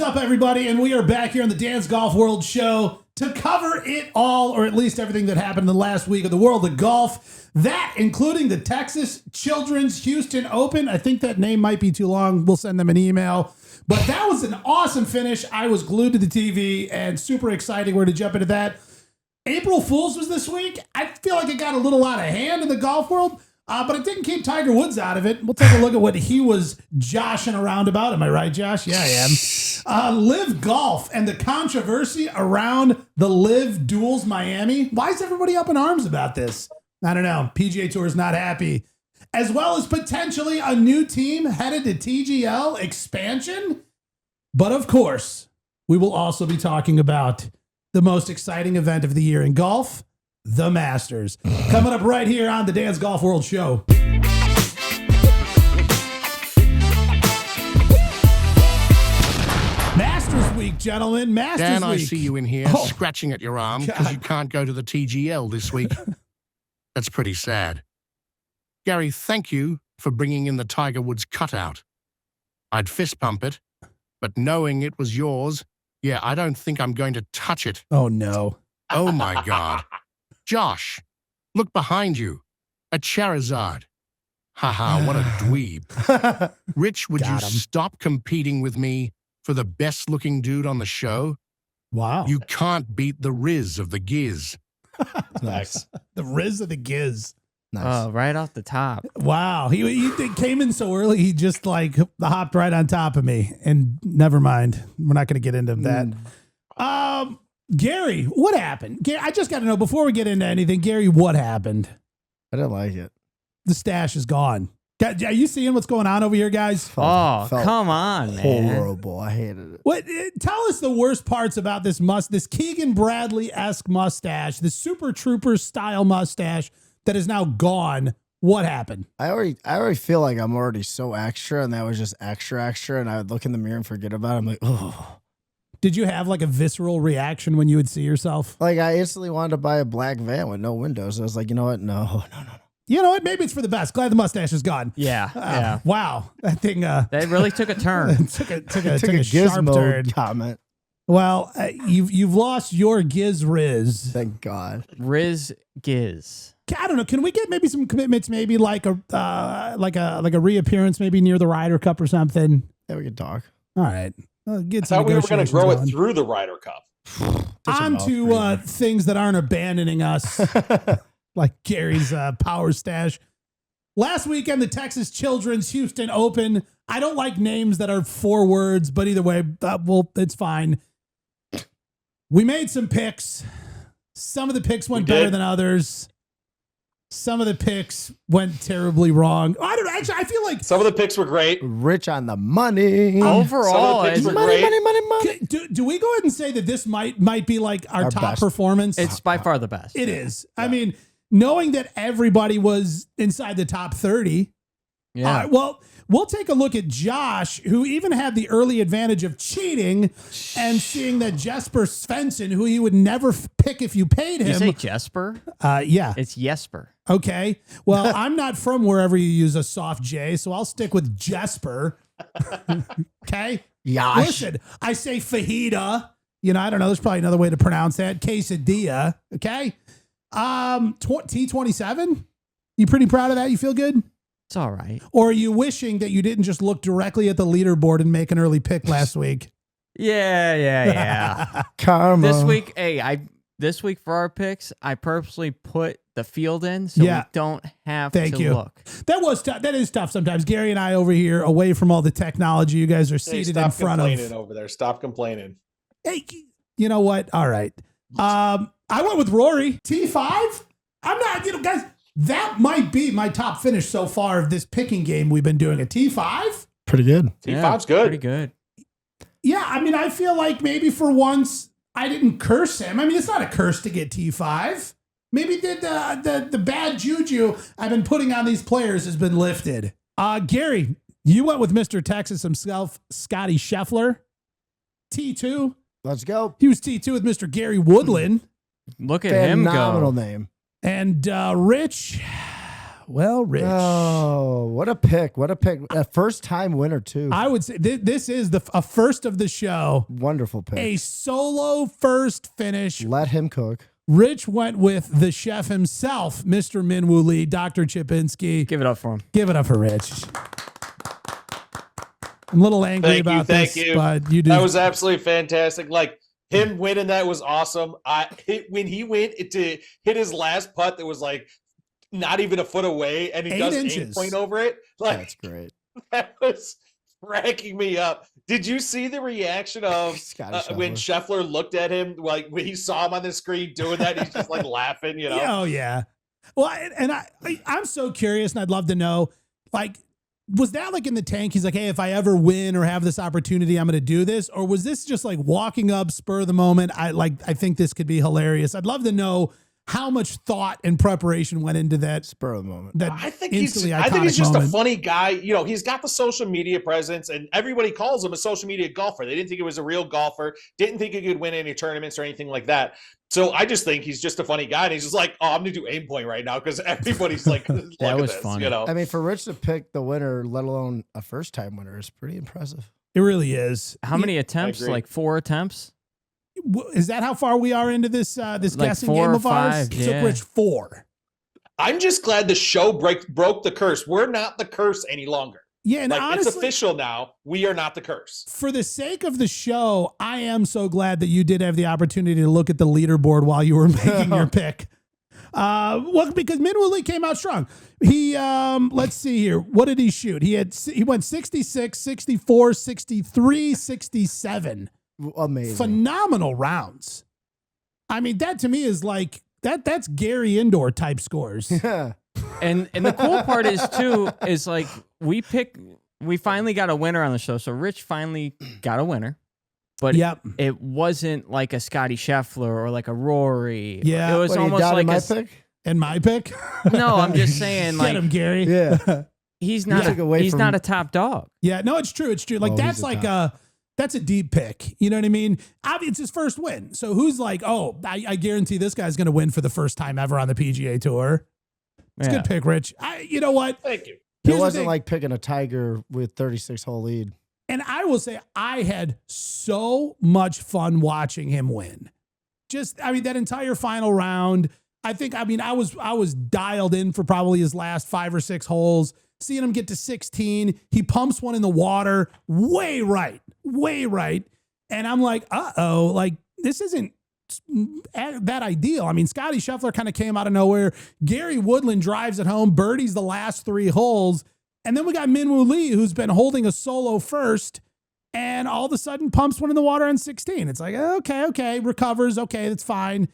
up, everybody? And we are back here on the Dance Golf World show to cover it all, or at least everything that happened in the last week of the world of golf. That, including the Texas Children's Houston Open. I think that name might be too long. We'll send them an email. But that was an awesome finish. I was glued to the TV and super exciting. We're going to jump into that. April Fool's was this week. I feel like it got a little out of hand in the golf world. But it didn't keep Tiger Woods out of it. We'll take a look at what he was joshing around about. Am I right, Josh? Yeah, I am. Live Golf and the controversy around the Live Duels Miami. Why is everybody up in arms about this? I don't know. PGA Tour is not happy. As well as potentially a new team headed to TGL expansion. But of course, we will also be talking about the most exciting event of the year in golf, the Masters. Coming up right here on the Dance Golf World show. Masters week, gentlemen. Masters Dan, week. I see you in here scratching at your arm because you can't go to the TGL this week. That's pretty sad. Gary, thank you for bringing in the Tiger Woods cutout. I'd fist pump it, but knowing it was yours, yeah, I don't think I'm going to touch it. Oh, no. Oh, my God. Josh, look behind you. A Charizard. Haha, what a dweeb. Rich, would you stop competing with me for the best-looking dude on the show? Wow. You can't beat the Riz of the Giz. Nice. The Riz of the Giz. Nice. Oh, right off the top. Wow. He came in so early, he just like hopped right on top of me. And never mind. We're not going to get into that. Gary, what happened? Gary, I just got to know, before we get into anything, Gary, what happened? I didn't like it. The stash is gone. Are you seeing what's going on over here, guys? Felt come on, man. Horrible. I hated it. What? Tell us the worst parts about this Keegan Bradley-esque mustache, the Super Trooper style mustache that is now gone. What happened? I already feel like I'm already so extra, and that was just extra, and I would look in the mirror and forget about it. I'm like, oh. Did you have like a visceral reaction when you would see yourself? Like, I instantly wanted to buy a black van with no windows. I was like, you know what? No. You know what? Maybe it's for the best. Glad the mustache is gone. Yeah. Wow. That thing. That really took a turn. took a sharp gizmo turn. comment. Well, you've lost your Giz Riz. Thank God. Riz Giz. I don't know. Can we get maybe some commitments? Maybe like a reappearance, maybe near the Ryder Cup or something. Yeah, we can talk. All right. I thought we were going to grow it through the Ryder Cup. On to things that aren't abandoning us, like Gary's power stash. Last weekend, the Texas Children's Houston Open. I don't like names that are 4 words, but either way, it's fine. We made some picks. Some of the picks went better than others. Some of the picks went terribly wrong. I don't know. Actually, I feel like some of the picks were great. Rich on the money. Overall, it's money. Do we go ahead and say that this might be like our top best performance? It's by far the best. It is. Yeah. I mean, knowing that everybody was inside the top 30. Yeah. Well, we'll take a look at Josh, who even had the early advantage of cheating and seeing that Jesper Svensson, who he would never pick if you paid him. Did you say Jesper? Yeah. It's Jesper. Okay. Well, I'm not from wherever you use a soft J, so I'll stick with Jesper. Okay? Yash. Listen, I say fajita. You know, I don't know. There's probably another way to pronounce that. Quesadilla. Okay? T27? You pretty proud of that? You feel good? It's all right. Or are you wishing that you didn't just look directly at the leaderboard and make an early pick last week? Yeah. Karma. This week for our picks, I purposely put the field in so we don't have to look. That was tough. That is tough sometimes. Gary and I over here, away from all the technology, you guys are seated in front of. Stop complaining over there. Stop complaining. Hey, you know what? All right. I went with Rory. T5? I'm not, guys, that might be my top finish so far of this picking game we've been doing. A T5? Pretty good. T5's good. Pretty good. Yeah, I mean, I feel like maybe for once I didn't curse him. I mean, it's not a curse to get T5. Maybe the bad juju I've been putting on these players has been lifted. Gary, you went with Mr. Texas himself, Scotty Scheffler. T2. Let's go. He was T2 with Mr. Gary Woodland. Look at him go. Phenomenal name. And Rich, Well, Rich. Oh, what a pick. What a pick. A first-time winner, too. I would say this is a first of the show. Wonderful pick. A solo first finish. Let him cook. Rich went with the chef himself, Mr. Min-Woo Lee, Dr. Chipinski. Give it up for him. Give it up for Rich. I'm a little angry about this, but you do. That was absolutely fantastic. Like, him winning that was awesome. When he went to hit his last putt that was like not even a foot away, and he 8 does inches. 8 point over it. Like, That's great. That was cracking me up. Did you see the reaction of when Scheffler looked at him, like when he saw him on the screen doing that? He's just like laughing, you know? Oh yeah. Well, and I'm so curious, and I'd love to know, like, was that like in the tank? He's like, hey, if I ever win or have this opportunity, I'm going to do this, or was this just like walking up, spur of the moment? I think this could be hilarious. I'd love to know how much thought and preparation went into that spur of the moment. That I think he's just moment. a funny guy. You know, he's got the social media presence, and everybody calls him a social media golfer. They didn't think he was a real golfer, didn't think he could win any tournaments or anything like that. So I just think he's just a funny guy, and he's just like, oh, I'm going to do aim point right now because everybody's like, look that at was this, funny. you know? I mean, for Rich to pick the winner, let alone a first-time winner, is pretty impressive. It really is. How many attempts? Like 4 attempts? Is that how far we are into this this like guessing 4 game or of ours? 5, It took Rich 4. I'm just glad the show broke the curse. We're not the curse any longer. Yeah, and like, honestly, it's official now. We are not the curse. For the sake of the show, I am so glad that you did have the opportunity to look at the leaderboard while you were making your pick. Well, because Min-Woo Lee came out strong. He, let's see here. What did he shoot? He went 66, 64, 63, 67. Amazing. Phenomenal rounds. I mean, that to me is like, that's Gary Indoor type scores. Yeah. And the cool part is too, is like we finally got a winner on the show. So Rich finally got a winner. But it wasn't like a Scotty Scheffler or like a Rory. Yeah. It was almost like my pick? And my pick? No, I'm just saying, like, get him, Gary. Yeah. He's not not a top dog. Yeah, no, it's true. It's true. Like, that's like that's a deep pick. You know what I mean? It's his first win. So who's like, oh, I guarantee this guy's going to win for the first time ever on the PGA Tour. It's a good pick, Rich. You know what? Thank you. It wasn't like picking a Tiger with 36-hole lead. And I will say I had so much fun watching him win. That entire final round, I was dialed in for probably his last 5 or 6 holes. Seeing him get to 16, he pumps one in the water way right. And I'm like, uh-oh, like this isn't that ideal. I mean, Scotty Scheffler kind of came out of nowhere. Gary Woodland drives it home, birdies the last 3 holes. And then we got Min-Woo Lee, who's been holding a solo first, and all of a sudden pumps one in the water on 16. It's like, okay, recovers. Okay, that's fine.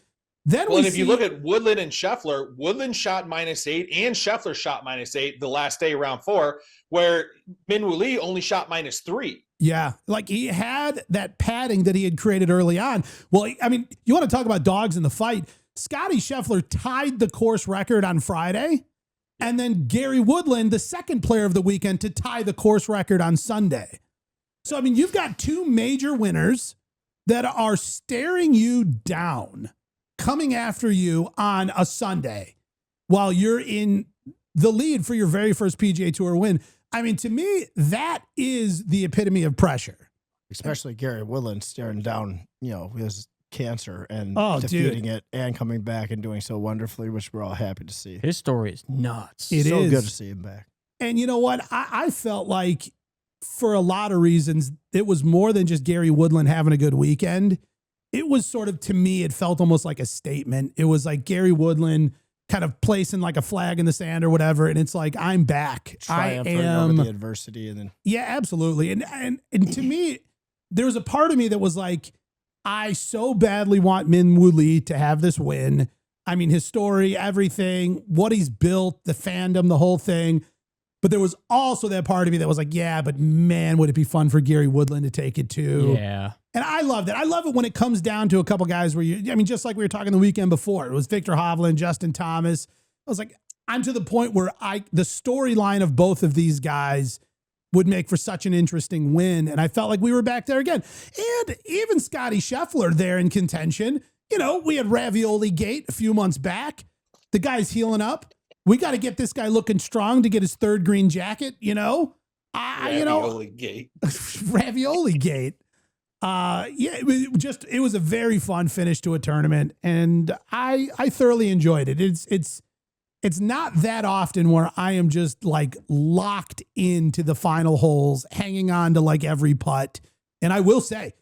Then if you look at Woodland and Scheffler, Woodland shot -8 and Scheffler shot -8 the last day, round 4, where Min-Woo Lee only shot -3. Yeah, like he had that padding that he had created early on. Well, I mean, you want to talk about dogs in the fight. Scotty Scheffler tied the course record on Friday, and then Gary Woodland, the second player of the weekend, to tie the course record on Sunday. So, I mean, you've got 2 major winners that are staring you down, coming after you on a Sunday while you're in the lead for your very first PGA Tour win. I mean, to me, that is the epitome of pressure. Especially Gary Woodland staring down, his cancer and defeating it and coming back and doing so wonderfully, which we're all happy to see. His story is nuts. It is good to see him back. And you know what? I felt like for a lot of reasons, it was more than just Gary Woodland having a good weekend. It was sort of, to me, it felt almost like a statement. It was like Gary Woodland kind of placing like a flag in the sand or whatever. And it's like, I'm back. Triumphing over the adversity. And then, yeah, absolutely. And to me, there was a part of me that was like, I so badly want Min-Woo Lee to have this win. I mean, his story, everything, what he's built, the fandom, the whole thing. But there was also that part of me that was like, yeah, but man, would it be fun for Gary Woodland to take it too? Yeah. And I love that. I love it when it comes down to a couple guys where just like we were talking the weekend before, it was Victor Hovland, Justin Thomas. I was like, I'm to the point where the storyline of both of these guys would make for such an interesting win. And I felt like we were back there again. And even Scotty Scheffler there in contention. We had Ravioli Gate a few months back. The guy's healing up. we got to get this guy looking strong to get his third green jacket, Ravioli gate. Ravioli gate. It was a very fun finish to a tournament, and I thoroughly enjoyed it. It's not that often where I am just like locked into the final holes, hanging on to like every putt. And I will say,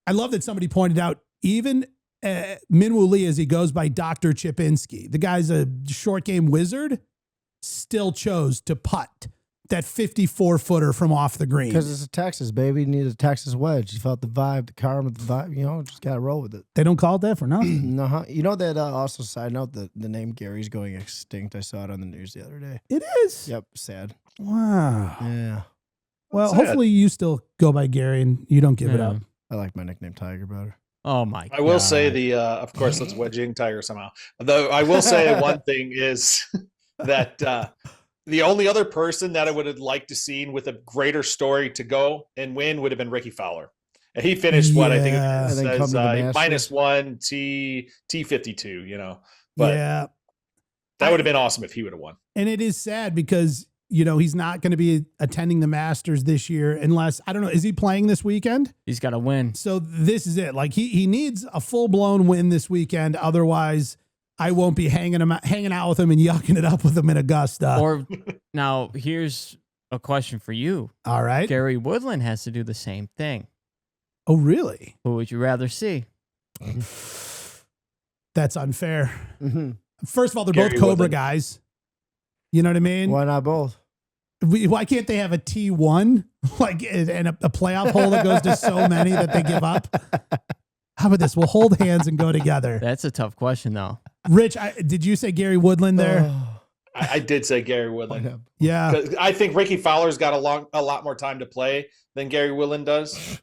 I love that somebody pointed out, even Minwoo Lee, as he goes by Dr. Chipinski, the guy's a short game wizard, still chose to putt that 54-footer from off the green. Because it's a Texas, baby. You need a Texas wedge. You felt the vibe, the karma, the vibe. Just got to roll with it. They don't call it that for nothing. No, you know that also, side note, the name Gary's going extinct. I saw it on the news the other day. It is? Yep, sad. Wow. Yeah. Well, Sad. hopefully you still go by Gary and you don't give it up. I like my nickname Tiger better. Oh my God. I will say of course, let's wedge in Tiger somehow. Though I will say one thing is that the only other person that I would have liked to seen with a greater story to go and win would have been Ricky Fowler. And he finished what I think it says -1 T52, but yeah, that would have been awesome if he would have won. And it is sad because, he's not going to be attending the Masters this year unless, I don't know, is he playing this weekend? He's got to win. So this is it. Like he needs a full-blown win this weekend. Otherwise, I won't be hanging out with him and yucking it up with him in Augusta. Or now here's a question for you. All right. Gary Woodland has to do the same thing. Oh, really? Who would you rather see? That's unfair. Mm-hmm. First of all, they're Gary both Cobra Woodland. guys. You know what I mean? Why not both? Why can't they have a T1 and a playoff hole that goes to so many that they give up? How about this? We'll hold hands and go together. That's a tough question, though. Rich, did you say Gary Woodland there? I did say Gary Woodland. Yeah. 'Cause I think Ricky Fowler's got a lot more time to play than Gary Woodland does.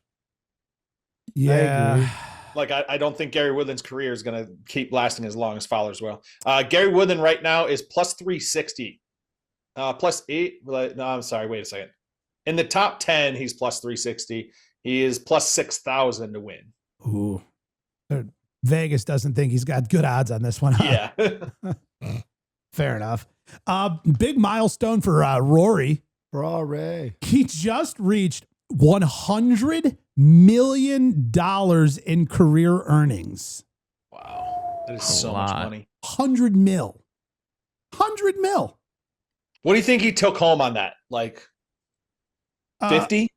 Yeah. I don't think Gary Woodland's career is going to keep lasting as long as Fowler's will. Gary Woodland right now is plus 360. Plus 8. No, I'm sorry. Wait a second. In the top 10, he's plus 360. He is plus 6,000 to win. Ooh. Vegas doesn't think he's got good odds on this one. Huh? Yeah. Fair enough. Big milestone for Rory. Rory. He just reached $100 million in career earnings. Wow. That is so lot. much money. 100 mil. 100 mil. What do you think he took home on that? Like 50?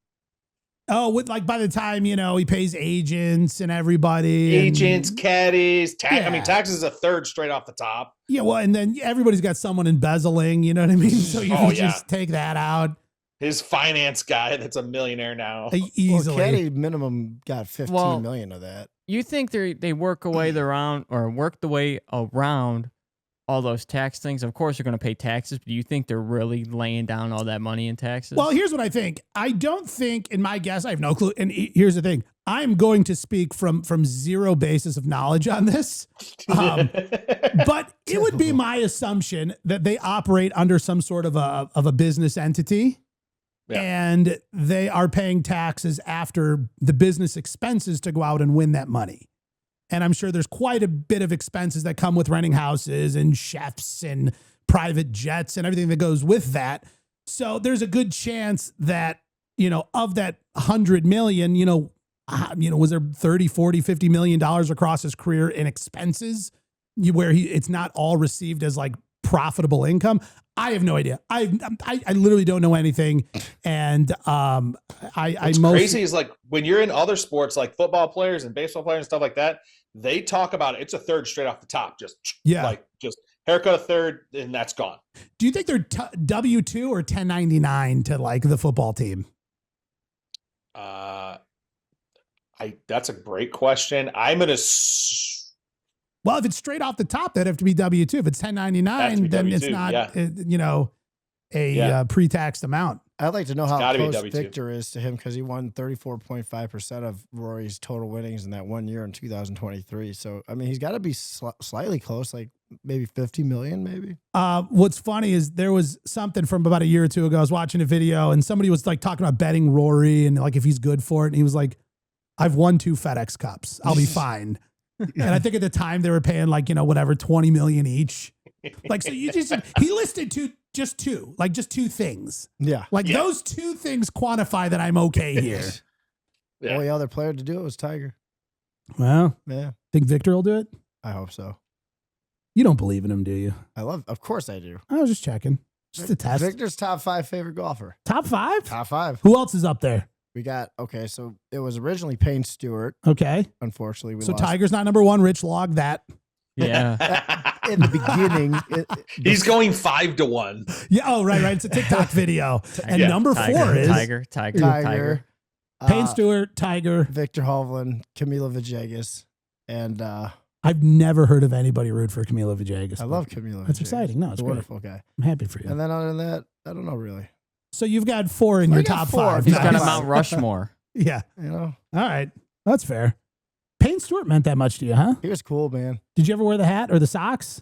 By the time, he pays agents and everybody. Agents, caddies, Yeah. I mean, taxes is a third straight off the top. Yeah, well, and then everybody's got someone embezzling, you know what I mean? So you can Yeah. just take that out His finance guy that's a millionaire now. easily. Well, Caddy minimum got 15 million of that. You think they work the way around all those tax things? Of course, they're going to pay taxes, but do you think they're really laying down all that money in taxes? Well, here's what I think. I don't think, in my guess, I have no clue. And here's the thing. I'm going to speak from zero basis of knowledge on this. But it would be my assumption that they operate under some sort of a business entity. Yeah. And they are paying taxes after the business expenses to go out and win that money. And I'm sure there's quite a bit of expenses that come with renting houses and chefs and private jets and everything that goes with that. So there's a good chance that, of that 100 million, was there 30, 40, $50 million across his career in expenses where it's not all received as like profitable income? I have no idea. I literally don't know anything. And What's crazy is like when you're in other sports like football players and baseball players and stuff like that, they talk about it's a third straight off the top. Just haircut a third and that's gone. Do you think they're W-2 or 1099 to like the football team? That's a great question. I'm gonna. Well, if it's straight off the top, that'd have to be W-2. If it's 1099, then W2, it's not, yeah. pre-taxed amount. I'd like to know how close W2. Victor is to him because he won 34.5% of Rory's total winnings in that 1 year in 2023. So, I mean, he's got to be slightly close, like maybe 50 million, maybe. What's funny is there was something from about a year or two ago. I was watching a video and somebody was like talking about betting Rory and like if he's good for it. And he was like, I've won 2 FedEx Cups. I'll be fine. And I think at the time they were paying like, whatever, 20 million each. Like, so he listed just two things. Yeah. Like those two things quantify that I'm okay here. The only other player to do it was Tiger. Well, Yeah. think Victor will do it? I hope so. You don't believe in him, do you? Of course I do. I was just checking. Just a test. Victor's top 5 favorite golfer. Top 5? Top 5. Who else is up there? We got, so it was originally Payne Stewart. Okay. Unfortunately, we So lost. Tiger's not number 1. Rich log that. Yeah. In the beginning. He's going 5-1. Yeah. Oh, right. It's a TikTok video. And number 4 is Tiger. Payne Stewart, Tiger. Victor Hovland, Camilo Villegas, and I've never heard of anybody root for Camilo Villegas. I love Camilo. That's Villegas. exciting. No, it's a great. wonderful guy. I'm happy for you. And then other than that, I don't know really. So you've got 4 in your top 5. He's got a Nice. Mount Rushmore. Yeah. You know, All right. That's fair. Payne Stewart meant that much to you, huh? he was cool, man. Did you ever wear the hat or the socks?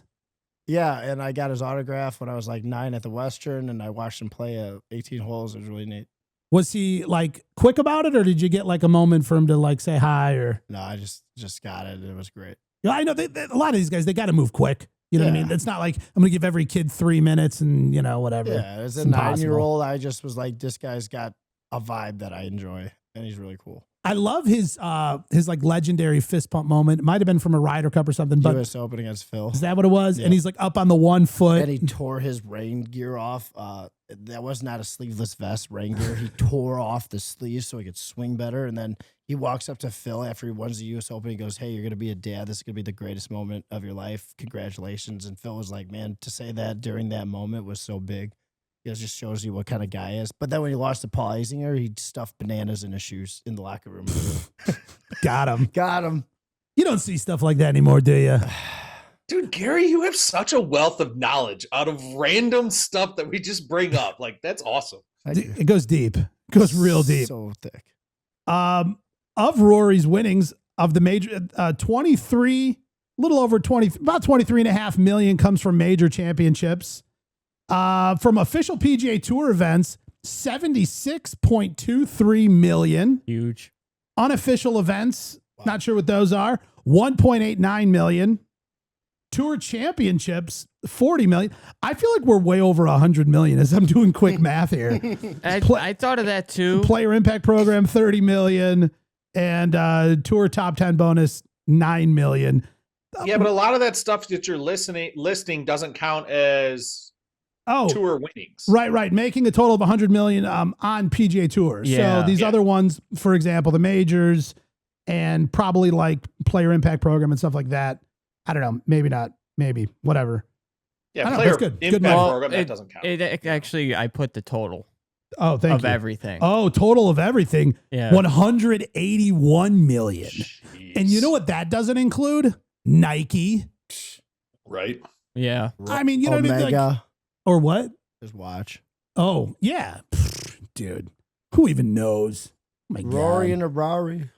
Yeah, and I got his autograph when I was like 9 at the Western, and I watched him play 18 holes. It was really neat. Was he like quick about it, or did you get like a moment for him to like say hi? Or No, I just got it. It was great. yeah, I know a lot of these guys, they got to move quick. You know what I mean? It's not like I'm going to give every kid 3 minutes and whatever. Yeah, as a It's impossible. 9-year-old, I just was like, this guy's got a vibe that I enjoy, and he's really cool. I love his like legendary fist pump moment. It might have been from a Ryder Cup or something, but U.S. Open against Phil. is that what it was? Yeah. And he's like up on the 1 foot. And he tore his rain gear off. That was not a sleeveless vest rain gear. He tore off the sleeves so he could swing better. And then he walks up to Phil after he wins the U.S. Open. He goes, "Hey, you're going to be a dad. This is going to be the greatest moment of your life. Congratulations." And Phil was like, "Man, to say that during that moment was so big. It just shows you what kind of guy he is." But then when he lost to Paul Isinger, he stuffed bananas in his shoes in the locker room. Got him. Got him. You don't see stuff like that anymore, do you? Dude, Gary, you have such a wealth of knowledge out of random stuff that we just bring up. Like, that's awesome. It goes deep. It goes real deep. So thick. Of Rory's winnings of the major, 23, little over 20, about 23.5 million comes from major championships. From official PGA Tour events, 76.23 million. Huge. Unofficial events, not sure what those are, 1.89 million. Tour championships, 40 million. I feel like we're way over 100 million as I'm doing quick math here. I thought of that too. Player impact program, 30 million. And tour top 10 bonus, 9 million. Yeah, but a lot of that stuff that you're listing doesn't count as tour winnings. Right. Making a total of 100 million on PGA Tour. Yeah. So these other ones, for example, the majors and probably like player impact program and stuff like that. I don't know. Maybe not. Maybe. Whatever. Yeah, player good. impact math. program, that doesn't count. It actually, I put the total Oh, thank of you. everything. Oh, total of everything. Yeah. 181 million. Jeez. And you know what that doesn't include? Nike. Right? Yeah. I mean, you know what I mean? Omega. Like, or what? His watch. Oh, yeah. Pfft, dude. Who even knows? Oh my Rory God. and a Rory.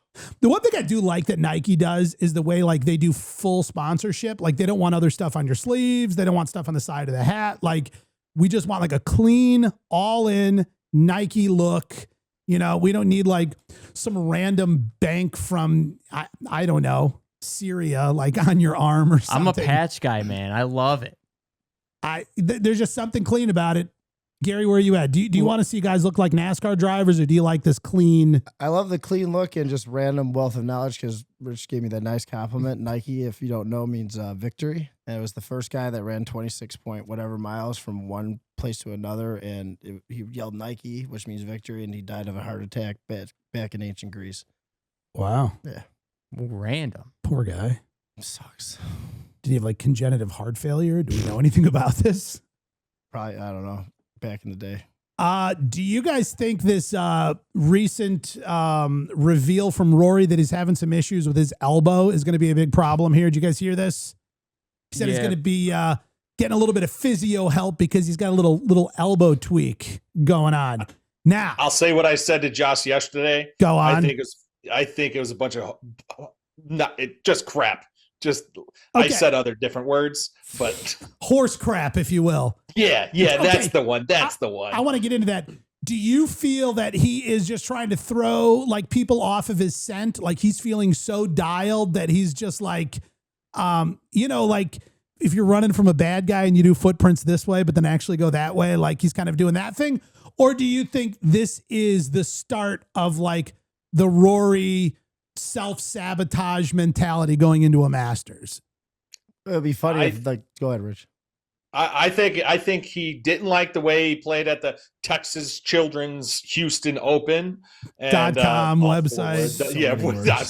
The one thing I do like that Nike does is the way like they do full sponsorship. Like they don't want other stuff on your sleeves. They don't want stuff on the side of the hat. Like we just want like a clean, all in Nike look. You know, we don't need like some random bank from, I don't know, Syria, like on your arm or something. I'm a patch guy, man. I love it. There's just something clean about it. Gary, where are you at? Do you want to see guys look like NASCAR drivers, or do you like this clean? I love the clean look and just random wealth of knowledge because Rich gave me that nice compliment. Nike, if you don't know, means victory. And it was the first guy that ran 26 point whatever miles from one place to another. And he yelled Nike, which means victory. And he died of a heart attack back in ancient Greece. Wow. Yeah. Random. Poor guy. Sucks. Did he have like congenitive heart failure? Do we know anything about this? Probably, I don't know. Back in the day. Do you guys think this recent reveal from Rory that he's having some issues with his elbow is going to be a big problem here? Did you guys hear this? He said he's going to be getting a little bit of physio help because he's got a little elbow tweak going on. Now, I'll say what I said to Josh yesterday. Go on. I think it was a bunch of just crap. Just Okay. I said other different words, but horse crap, if you will. yeah, Okay. that's the one. That's the one. I want to get into that. Do you feel that he is just trying to throw like people off of his scent? Like he's feeling so dialed that he's just like, like if you're running from a bad guy and you do footprints this way, but then actually go that way, like he's kind of doing that thing? Or do you think this is the start of like the Rory self-sabotage mentality going into a Masters? It'd be funny if, like, go ahead, Rich. I think he didn't like the way he played at the Texas Children's Houston Open and .com website.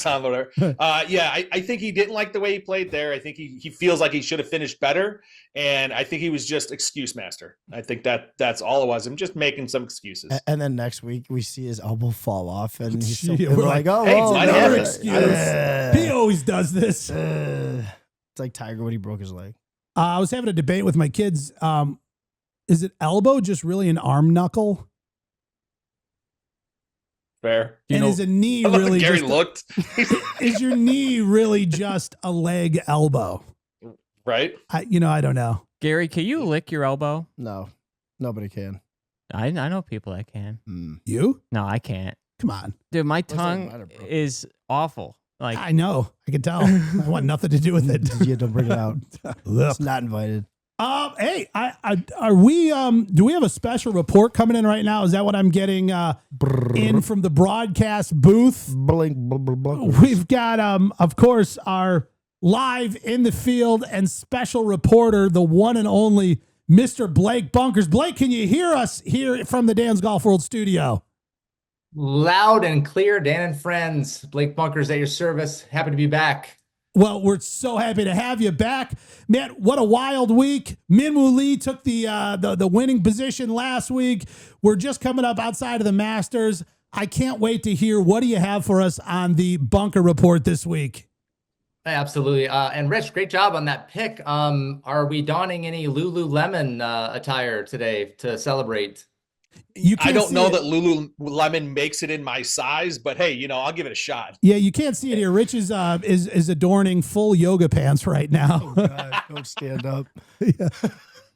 .com, whatever. I think he didn't like the way he played there. I think he feels like he should have finished better, and I think he was just excuse master. I think that's all it was. I'm just making some excuses. And then next week we see his elbow fall off, and he's so, we're like, oh, hey, well, another excuse. He always does this. It's like Tiger when he broke his leg. I was having a debate with my kids. Is it elbow just really an arm knuckle? Fair. And is a knee really Gary just looked. is your knee really just a leg elbow? Right? I don't know. Gary, can you lick your elbow? No, nobody can. I know people that can. You? No, I can't. Come on. Dude, my tongue is awful. Like, I know. I can tell. I want nothing to do with it. Yeah, don't bring it out. It's not invited. Hey, are we? Do we have a special report coming in right now? Is that what I'm getting in from the broadcast booth? Blink. We've got, of course, our live in the field and special reporter, the one and only Mr. Blake Bunkers. Blake, can you hear us here from the Dan's Golf World studio? Loud and clear, Dan and friends. Blake Bunkers at your service. Happy to be back. Well, we're so happy to have you back. Man, what a wild week. Minwoo Lee took the winning position last week. We're just coming up outside of the Masters. I can't wait to hear, what do you have for us on the Bunker Report this week? Absolutely. And Rich, great job on that pick. Are we donning any Lululemon attire today to celebrate? I don't know that Lululemon makes it in my size, but hey, I'll give it a shot. Yeah, you can't see it here. Rich is adorning full yoga pants right now. Oh, God, don't stand up. Yeah.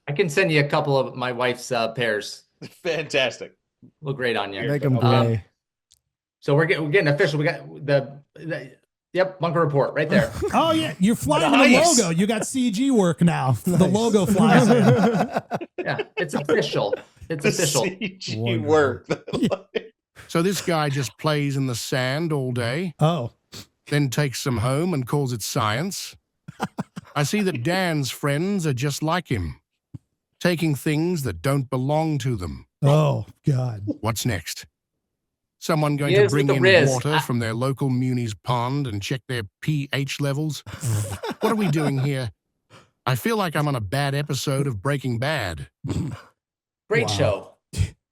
I can send you a couple of my wife's pairs. Fantastic. Look great on you. Make them gray. So we're getting official. We got Yep, Bunker Report right there. Oh, yeah. You're flying the logo. You got CG work now. Nice. The logo flies in. Yeah, it's official. It's official. CG work. So this guy just plays in the sand all day. Oh. Then takes some home and calls it science. I see that Dan's friends are just like him, taking things that don't belong to them. Oh, God. What's next? Someone going to bring in water from their local Muni's pond and check their pH levels? What are we doing here? I feel like I'm on a bad episode of Breaking Bad. Great show.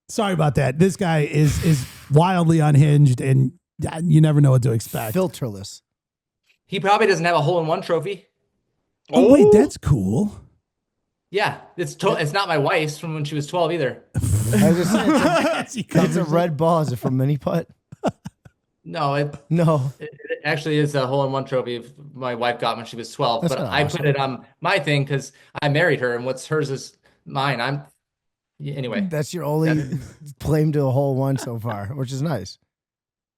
Sorry about that. This guy is wildly unhinged, and you never know what to expect. Filterless. He probably doesn't have a hole-in-one trophy. Oh, wait, that's cool. Yeah, it's not my wife's from when she was 12 either. I was just saying, it's a red ball. Is it from mini putt? No, it actually is a hole-in-one trophy my wife got when she was 12. That's but I awesome. Put it on my thing because I married her, and what's hers is mine. Anyway. That's your only claim to a hole-in-one so far, which is nice.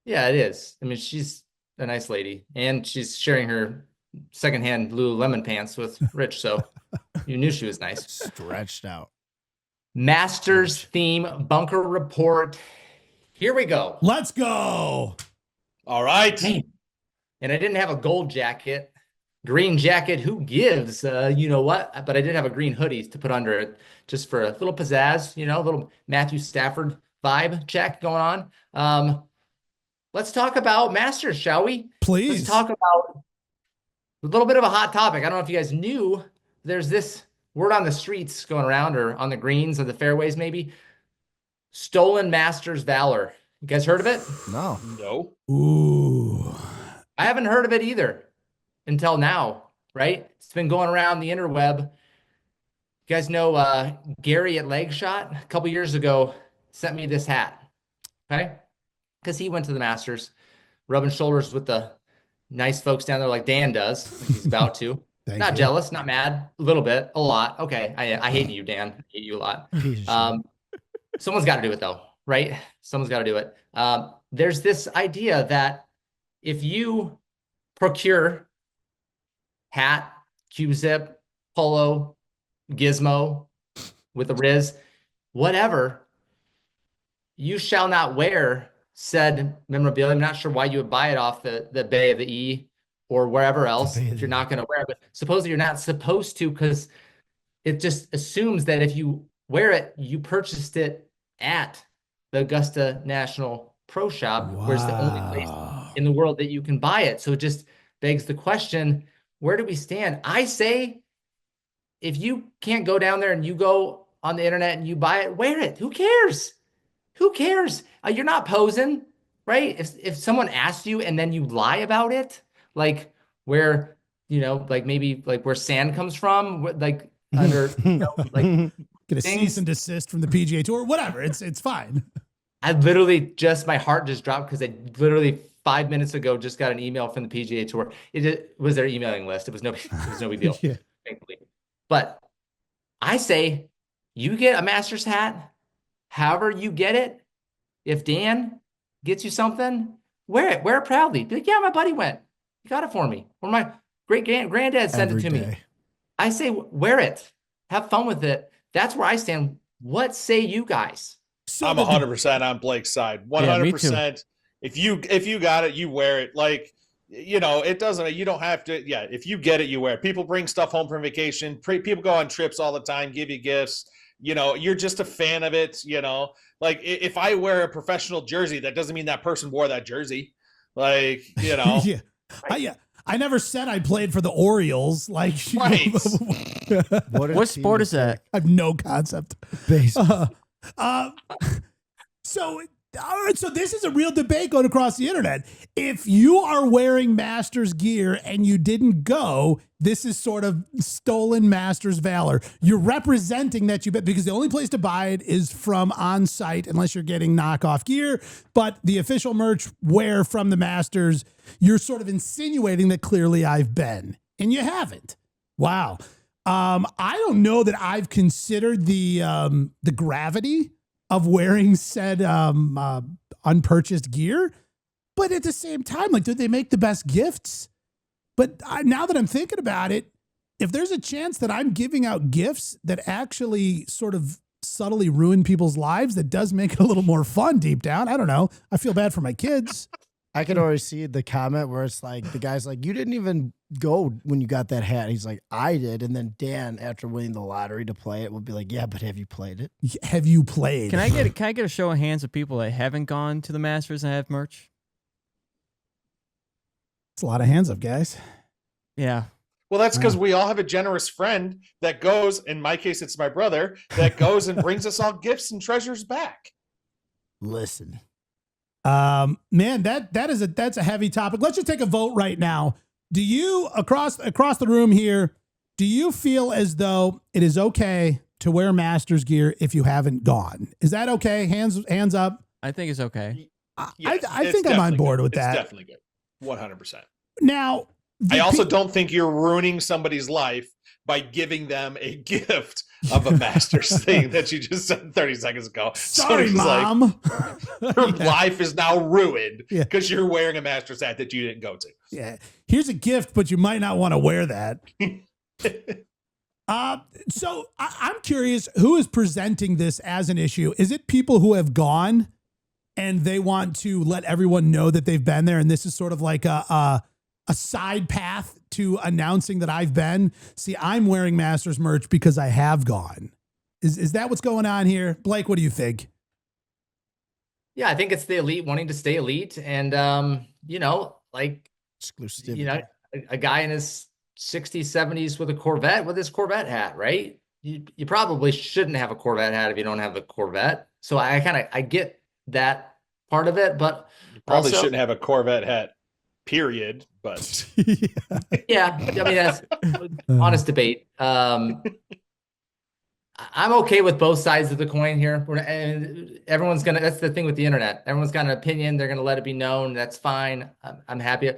Yeah, it is. I mean, she's a nice lady, and she's sharing her secondhand Lululemon pants with Rich, so you knew she was nice. Stretched out. Masters theme Bunker Report. Here we go. Let's go. All right. And I didn't have a gold jacket, green jacket. Who gives? You know what? But I did have a green hoodie to put under it just for a little pizzazz, a little Matthew Stafford vibe check going on. Let's talk about Masters, shall we? Please. Let's talk about a little bit of a hot topic. I don't know if you guys knew, there's this word on the streets going around, or on the greens or the fairways maybe. Stolen Masters Valor. You guys heard of it? No. Ooh. I haven't heard of it either until now, right? It's been going around the interweb. You guys know Gary at Leg Shot a couple years ago sent me this hat, okay? Because he went to the Masters, rubbing shoulders with the nice folks down there like Dan does, like he's about to. Not jealous, not mad, a little bit, a lot. Okay, I hate you, Dan. I hate you a lot. Someone's got to do it though, right? Someone's got to do it. There's this idea that if you procure hat, Q-zip, polo, gizmo with a Riz, whatever, you shall not wear said memorabilia. I'm not sure why you would buy it off the Bay of the E or wherever else if you're not going to wear it. But supposedly you're not supposed to, because it just assumes that if you wear it, you purchased it at the Augusta National Pro Shop, where it's the only place in the world that you can buy it. So it just begs the question, where do we stand? I say, if you can't go down there and you go on the internet and you buy it, wear it. Who cares? Who cares? You're not posing, right? If someone asks you and then you lie about it, like where, like maybe like where sand comes from, like under, like get a cease and desist from the PGA Tour, whatever. It's fine. I literally my heart just dropped because I literally 5 minutes ago just got an email from the PGA Tour. It was their emailing list. It was no big deal, Yeah. thankfully. But I say, you get a Masters hat, however you get it. If Dan gets you something, wear it proudly. Be like, yeah, my buddy went. He got it for me. Or my great granddad sent it to me. I say, wear it. Have fun with it. That's where I stand. What say you guys? So I'm 100% on Blake's side. 100%. Yeah, if you got it, you wear it. Like, it doesn't, you don't have to. Yeah. If you get it, you wear it. People bring stuff home from vacation. People go on trips all the time, give you gifts. You're just a fan of it. Like if I wear a professional jersey, that doesn't mean that person wore that jersey. Like, yeah. I never said I played for the Orioles. Like, right. What sport is that? I have no concept. Baseball. So, all right, so this is a real debate going across the internet. If you are wearing Masters gear and you didn't go, this is sort of stolen Masters Valor. You're representing that you bet, because the only place to buy it is from on site, unless you're getting knockoff gear. But the official merch wear from the Masters, you're sort of insinuating that clearly I've been, and you haven't. Wow. I don't know that I've considered the gravity of wearing said unpurchased gear, but at the same time, like, do they make the best gifts? But now that I'm thinking about it, if there's a chance that I'm giving out gifts that actually sort of subtly ruin people's lives, that does make it a little more fun deep down. I don't know. I feel bad for my kids. I can already see the comment where it's like, the guy's like, you didn't even go when you got that hat. He's like, I did. And then Dan, after winning the lottery to play it, will be like, yeah, but have you played it? Have you played? Can I get a show of hands of people that haven't gone to the Masters and have merch? It's a lot of hands up, guys. Yeah. Well, that's because we all have a generous friend that goes, in my case, it's my brother, that goes and brings us all gifts and treasures back. Listen. Man, that's a heavy topic. Let's just take a vote right now. Do you, across the room here, do you feel as though it is okay to wear Masters gear if you haven't gone? Is that okay? Hands up. I think it's okay. Yes, I think I'm on board with that. It's definitely good. 100%. Now, I also don't think you're ruining somebody's life by giving them a gift of a Masters thing that you just said 30 seconds ago. Sorry, Mom. Like, your life is now ruined because you're wearing a Masters hat that you didn't go to. Yeah. Here's a gift, but you might not want to wear that. So I'm curious, who is presenting this as an issue? Is it people who have gone and they want to let everyone know that they've been there, and this is sort of like a side path to announcing that I've been? See, I'm wearing Masters merch because I have gone. Is that what's going on here? Blake, what do you think? Yeah, I think it's the elite wanting to stay elite. And, like, exclusivity. A guy in his 60s, 70s with a Corvette with his Corvette hat, right? You probably shouldn't have a Corvette hat if you don't have a Corvette. So I get that part of it, but you probably shouldn't have a Corvette hat, period. But yeah, I mean, that's honest debate. I'm okay with both sides of the coin here. And everyone's that's the thing with the internet. Everyone's got an opinion. They're going to let it be known. That's fine. I'm happy.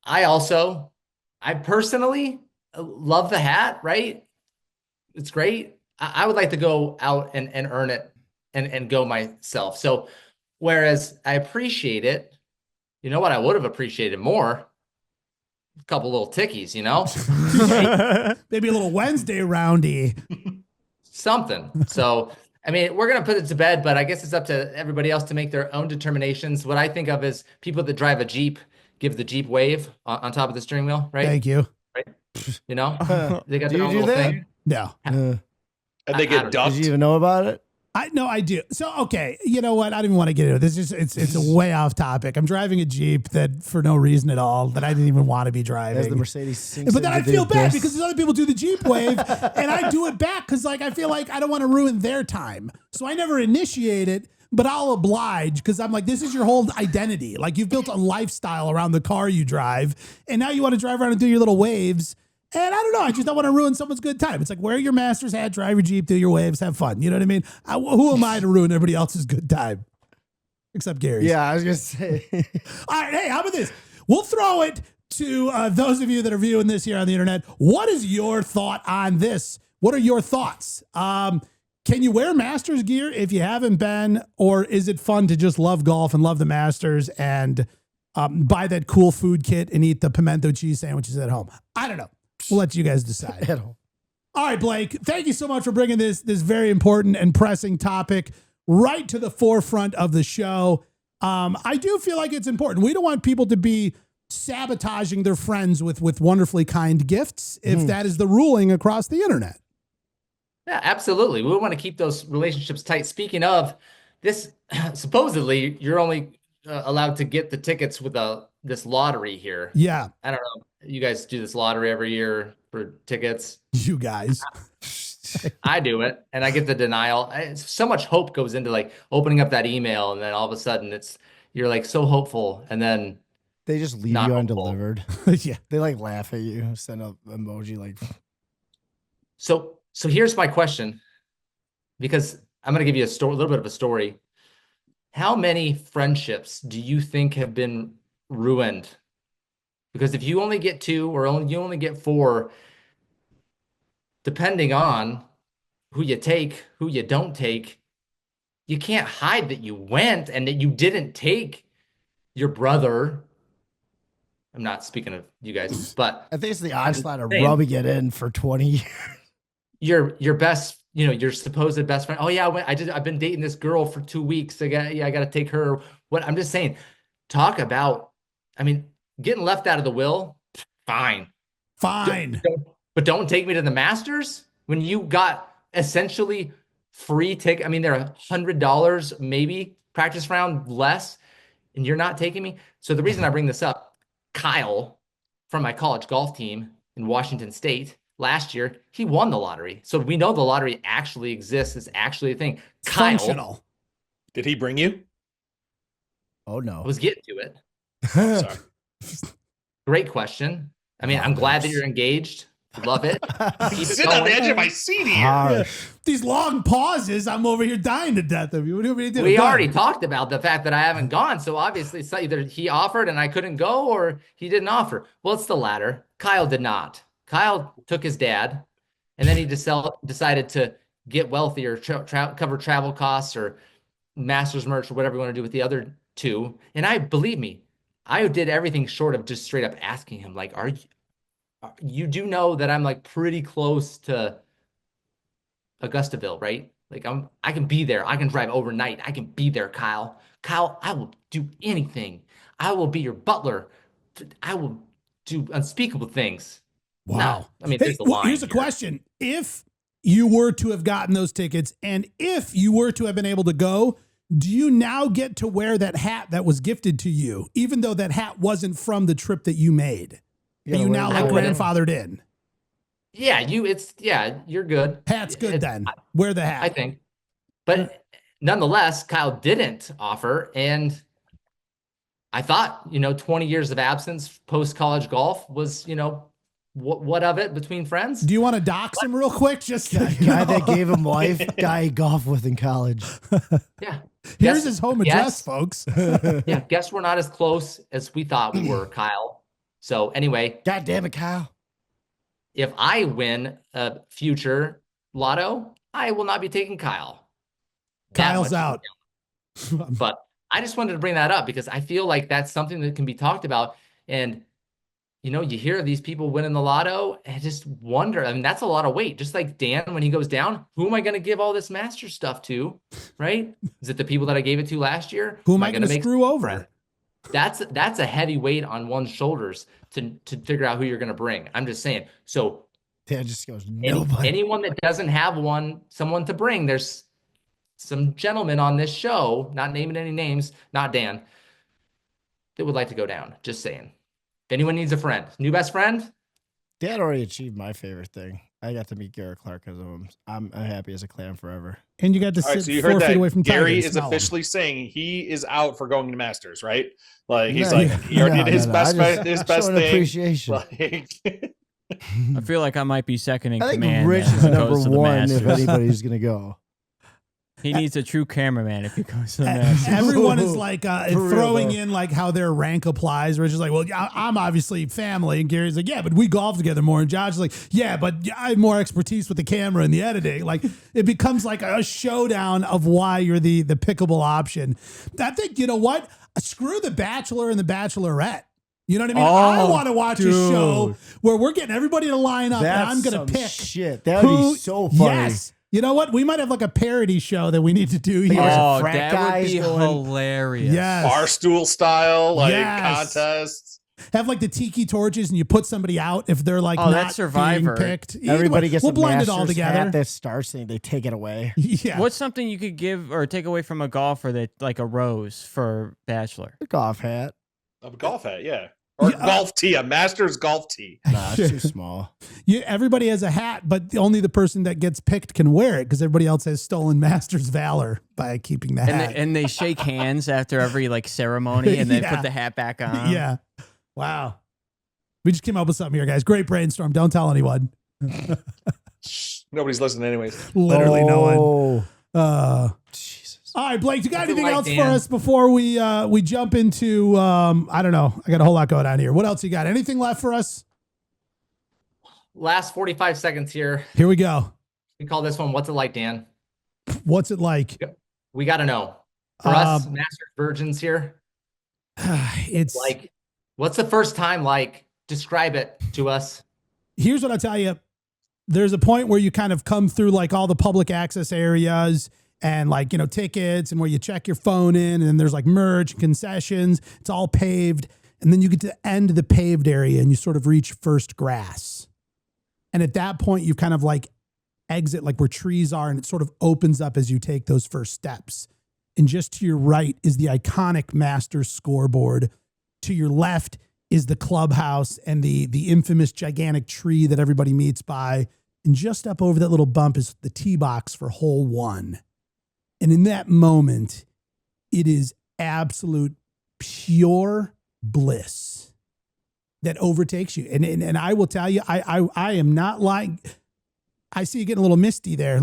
I personally love the hat, right? It's great. I would like to go out and earn it and go myself. So whereas I appreciate it, you know what I would have appreciated more couple little tickies, you know, Maybe a little Wednesday roundy. something. So, I mean, we're going to put it to bed, but I guess it's up to everybody else to make their own determinations. What I think of is people that drive a Jeep, give the Jeep wave on top of the steering wheel, right? Thank you. Right? You know, they got Do their you own do little that? thing. No. And they I get don't- ducked. Did you even know about it? I do. So, okay, you know what? I don't even want to get into it. This is it's a way off topic. I'm driving a Jeep that for no reason at all that I didn't even want to be driving. As the Mercedes sinks But then I into feel the bad abyss. because these other people do the Jeep wave and I do it back because like I feel like I don't want to ruin their time. So I never initiate it, but I'll oblige because I'm like, this is your whole identity. Like you've built a lifestyle around the car you drive, and now you want to drive around and do your little waves. And I don't know, I just don't want to ruin someone's good time. It's like wear your Masters hat, drive your Jeep, do your waves, have fun. You know what I mean? Who am I to ruin everybody else's good time? Except Gary's. Yeah, I was gonna say. All right, hey, how about this? We'll throw it to those of you that are viewing this here on the internet. What is your thought on this? What are your thoughts? Can you wear Masters gear if you haven't been, or is it fun to just love golf and love the Masters and buy that cool food kit and eat the pimento cheese sandwiches at home? I don't know. We'll let you guys decide. At home. All right, Blake, thank you so much for bringing this very important and pressing topic right to the forefront of the show. I do feel like it's important. We don't want people to be sabotaging their friends with wonderfully kind gifts if that is the ruling across the internet. Yeah, absolutely. We want to keep those relationships tight. Speaking of this, supposedly you're only allowed to get the tickets with this lottery here. Yeah, I don't know. You guys do this lottery every year for tickets. you guys. I do it, and I get the denial. So much hope goes into like opening up that email, and then all of a sudden you're like so hopeful, and then They just leave Not you hopeful. undelivered. Yeah. They like laugh at you, send an emoji like. so here's my question, because I'm going to give you a little bit of a story. How many friendships do you think have been ruined? Because if you only get 2 or you only get 4, depending on who you take, who you don't take, you can't hide that you went and that you didn't take your brother. I'm not speaking of you guys, but I think it's the onslaught of saying. rubbing it in for 20 years. your best, your supposed best friend. Oh yeah, I've been dating this girl for 2 weeks. I got to take her. What I'm just saying, talk about, I mean, getting left out of the will, fine. But don't take me to the Masters when you got essentially free ticket. I mean, they're $100 maybe practice round less, and you're not taking me. So the reason I bring this up, Kyle from my college golf team in Washington State last year, he won the lottery. So we know the lottery actually exists. It's actually a thing. Kyle Functional. Did he bring you? Oh no. was getting to it. Sorry. Great question. I mean, I'm glad that you're engaged. Love it. Keep it Sit on the going. edge of my seat here. Harsh. These long pauses, I'm over here dying to death of you. What do you want me to do? We Go. already talked about the fact that I haven't gone. So obviously it's either he offered and I couldn't go, or he didn't offer. Well, it's the latter. Kyle did not. Kyle took his dad, and then he decided to get wealthier, cover travel costs or Masters merch or whatever you want to do with the other 2. And believe me, I did everything short of just straight up asking him, like, you do know that I'm like pretty close to Augustabile, right? Like I can be there. I can drive overnight. I can be there, Kyle. Kyle, I will do anything. I will be your butler. I will do unspeakable things. Wow. No, I mean, Hey, there's a well, line here's a here. question. If you were to have gotten those tickets and if you were to have been able to go, do you now get to wear that hat that was gifted to you, even though that hat wasn't from the trip that you made? And you now like grandfathered in? Yeah, you're good. Hat's good then. Wear the hat. I think. But nonetheless, Kyle didn't offer. And I thought, 20 years of absence post-college golf was, what of it between friends? Do you want to dox him real quick? Just Guy that gave him life, guy he golfed with in college. Yeah. Here's his home address, Yes. folks. Yeah, guess we're not as close as we thought we were, Kyle. So anyway, God damn it, Kyle. if I win a future lotto, I will not be taking Kyle. That Kyle's much out. But I just wanted to bring that up because I feel like that's something that can be talked about. And you hear these people winning the lotto and just wonder. I mean, that's a lot of weight. Just like Dan, when he goes down, who am I going to give all this master stuff to? Right? Is it the people that I gave it to last year? Who am I going to screw over? That's a heavy weight on one's shoulders to figure out who you're going to bring. I'm just saying. So Dan just goes, anyone that doesn't have someone to bring, there's some gentlemen on this show, not naming any names, not Dan, that would like to go down. Just saying. If anyone needs a friend, new best friend. Dan already achieved my favorite thing. I got to meet Garrett Clark because of him. I'm happy as a clam forever. And you got to sit so you 4 heard feet that away from Tiger. Gary is officially saying he is out for going to Masters, right? Like he already did his best thing. Appreciation. Like, I feel like I might be second in I think command. Rich if is it number goes to the one if Masters. anybody's gonna go. He needs a true cameraman if he goes to the Masters. Everyone is like For throwing real, in like how their rank applies. Rich is like, well, I'm obviously family. And Gary's like, yeah, but we golf together more. And Josh is like, yeah, but I have more expertise with the camera and the editing. Like it becomes like a showdown of why you're the pickable option. I think, you know what? Screw the Bachelor and the Bachelorette. You know what I mean? I want to watch a show where we're getting everybody to line up and I'm going to pick. Shit, that would be so funny. Yes. You know what? We might have like a parody show that we need to do here. Oh, That would be hilarious. Yes. Barstool style, like Yes. contests. Have like the tiki torches and you put somebody out if they're like not that's Survivor. being picked. Either Everybody way, gets we'll a blend it all Masters together. hat that starts and they take it away. Yeah. What's something you could give or take away from a golfer that like a rose for Bachelor? A golf hat. A golf hat, yeah. Or golf tee, a Masters golf tee. Nah, it's too small. Everybody has a hat, but only the person that gets picked can wear it because everybody else has stolen Masters Valor by keeping the hat. And they shake hands after every like ceremony and then Yeah. put the hat back on. Yeah. Wow. We just came up with something here, guys. Great brainstorm. Don't tell anyone. Nobody's listening anyways. Literally no one. Jesus. All right, Blake, you got What's it anything like, else Dan? for us before we jump into I don't know. I got a whole lot going on here. What else you got? Anything left for us? Last 45 seconds here. Here we go. We call this one, What's It Like, Dan? What's it like? We got to know. For us, Masters virgins here, It's like, what's the first time like? Describe it to us. Here's what I'll tell you. There's a point where you kind of come through like all the public access areas and like, you know, tickets and where you check your phone in and then there's like merch, concessions, it's all paved. And then you get to the end of the paved area and you sort of reach first grass. And at that point, you kind of like exit like where trees are and it sort of opens up as you take those first steps. And just to your right is the iconic Masters scoreboard. To your left is the clubhouse and the infamous gigantic tree that everybody meets by. And just up over that little bump is the tee box for hole 1. And in that moment, it is absolute pure bliss that overtakes you. And I will tell you, I am not lying. I see you getting a little misty there.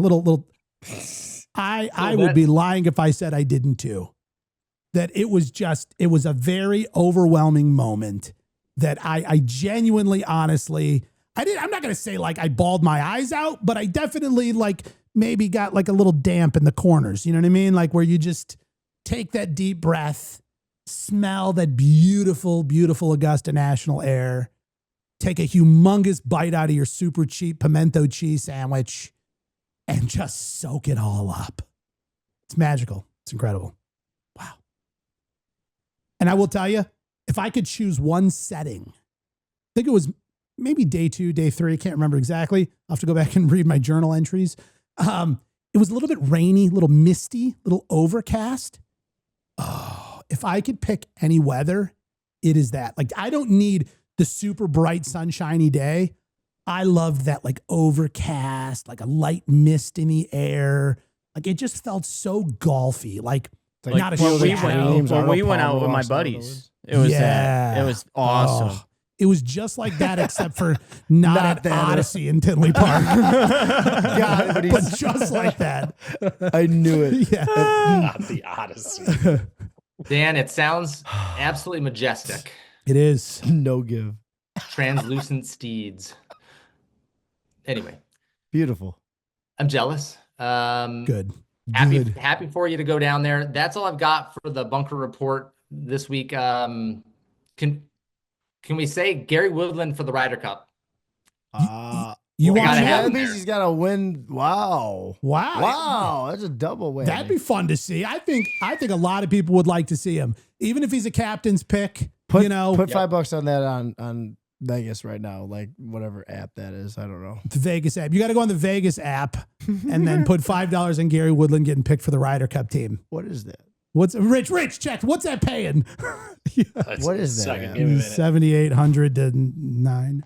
I would be lying if I said I didn't too. That it was a very overwhelming moment that I genuinely, honestly, I'm not going to say like I bawled my eyes out, but I definitely like maybe got like a little damp in the corners. You know what I mean? Like where you just take that deep breath, smell that beautiful, beautiful Augusta national air, take a humongous bite out of your super cheap pimento cheese sandwich and just soak it all up. It's magical. It's incredible. Wow. And I will tell you, if I could choose one setting, I think it was maybe day 2, day 3. I can't remember exactly. I'll have to go back and read my journal entries. It was a little bit rainy, a little misty, a little overcast. Oh, if I could pick any weather, it is that. Like, I don't need the super bright, sunshiny day. I loved that, like, overcast, like a light mist in the air. Like, it just felt so golfy. Like not a when shadow. we went out with my buddies. It was that. It was awesome. Oh, it was just like that, except for not at Odyssey in Tinley Park. God, but just like that. I knew it. Yeah. Not the Odyssey. Dan, it sounds absolutely majestic. It is. No give. Translucent steeds. Anyway, Beautiful. I'm jealous. Good. Happy for you to go down there. That's all I've got for the bunker report this week. Can we say Gary Woodland for the Ryder Cup? You Well, want gotta have him? him. He's got to win. Wow. Wow. That's a double win. That'd be fun to see. I think a lot of people would like to see him, even if he's a captain's pick. Put Yep. $5 on that on Vegas right now, like whatever app that is. I don't know. The Vegas app. You got to go on the Vegas app and then put $5 on Gary Woodland getting picked for the Ryder Cup team. What is that? What's Rich? Check. What's that paying? What is that? Give me a minute. 7,800 to 9.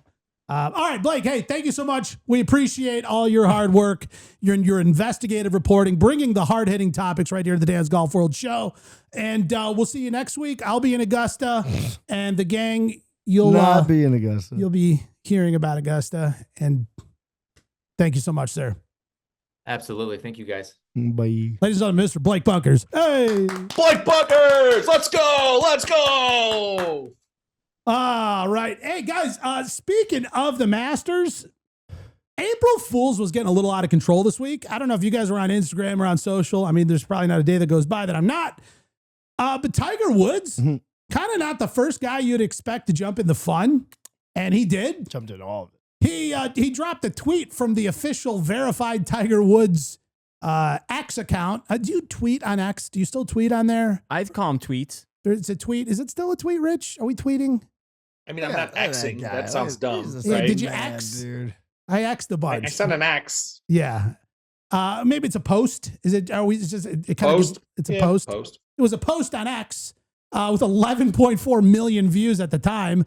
All right, Blake. Hey, thank you so much. We appreciate all your hard work, your investigative reporting, bringing the hard hitting topics right here to the Dance Golf World show. And we'll see you next week. I'll be in Augusta, and the gang. You'll not be in Augusta. You'll be hearing about Augusta. And thank you so much, sir. Absolutely. Thank you, guys. Bye. Ladies and gentlemen, Mr. Blake Bunkers. Hey. Blake Bunkers, let's go. Let's go. All right. Hey, guys, speaking of the Masters, April Fool's was getting a little out of control this week. I don't know if you guys were on Instagram or on social. I mean, there's probably not a day that goes by that I'm not. But Tiger Woods, kind of not the first guy you'd expect to jump in the fun, and he did. Jumped in all of it. He dropped a tweet from the official verified Tiger Woods X account. Do you tweet on X? Do you still tweet on there? I'd call them tweets. There's a tweet. Is it still a tweet, Rich? Are we tweeting? I mean, I'm not that Xing. guy. That sounds dumb. He's a Yeah, Right? did you man, X? dude? I X'd a bunch. I sent an X. Yeah. Maybe it's a post. Is it? Are we? It's just it kind Post. of. It's a Yeah, post. It was a post on X with 11.4 million views at the time.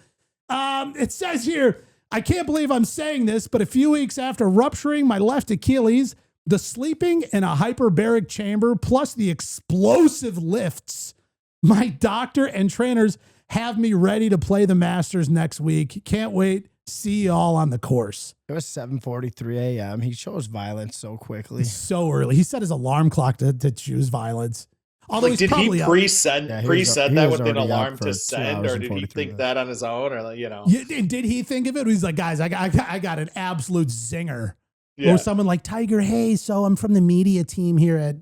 It says here, I can't believe I'm saying this, but a few weeks after rupturing my left Achilles, the sleeping in a hyperbaric chamber plus the explosive lifts, my doctor and trainers have me ready to play the Masters next week. Can't wait. See y'all on the course. It was 7:43 a.m. He chose violence so quickly. So early. He set his alarm clock to choose violence. Although Like, he's did he probably up. pre-set Yeah, he that was with an already up alarm for to 2 send, hours or and did he 43 think minutes. that on his own, or Yeah, did he think of it? He's like, guys, I got an absolute zinger. Yeah. Or someone like Tiger, hey, so I'm from the media team here at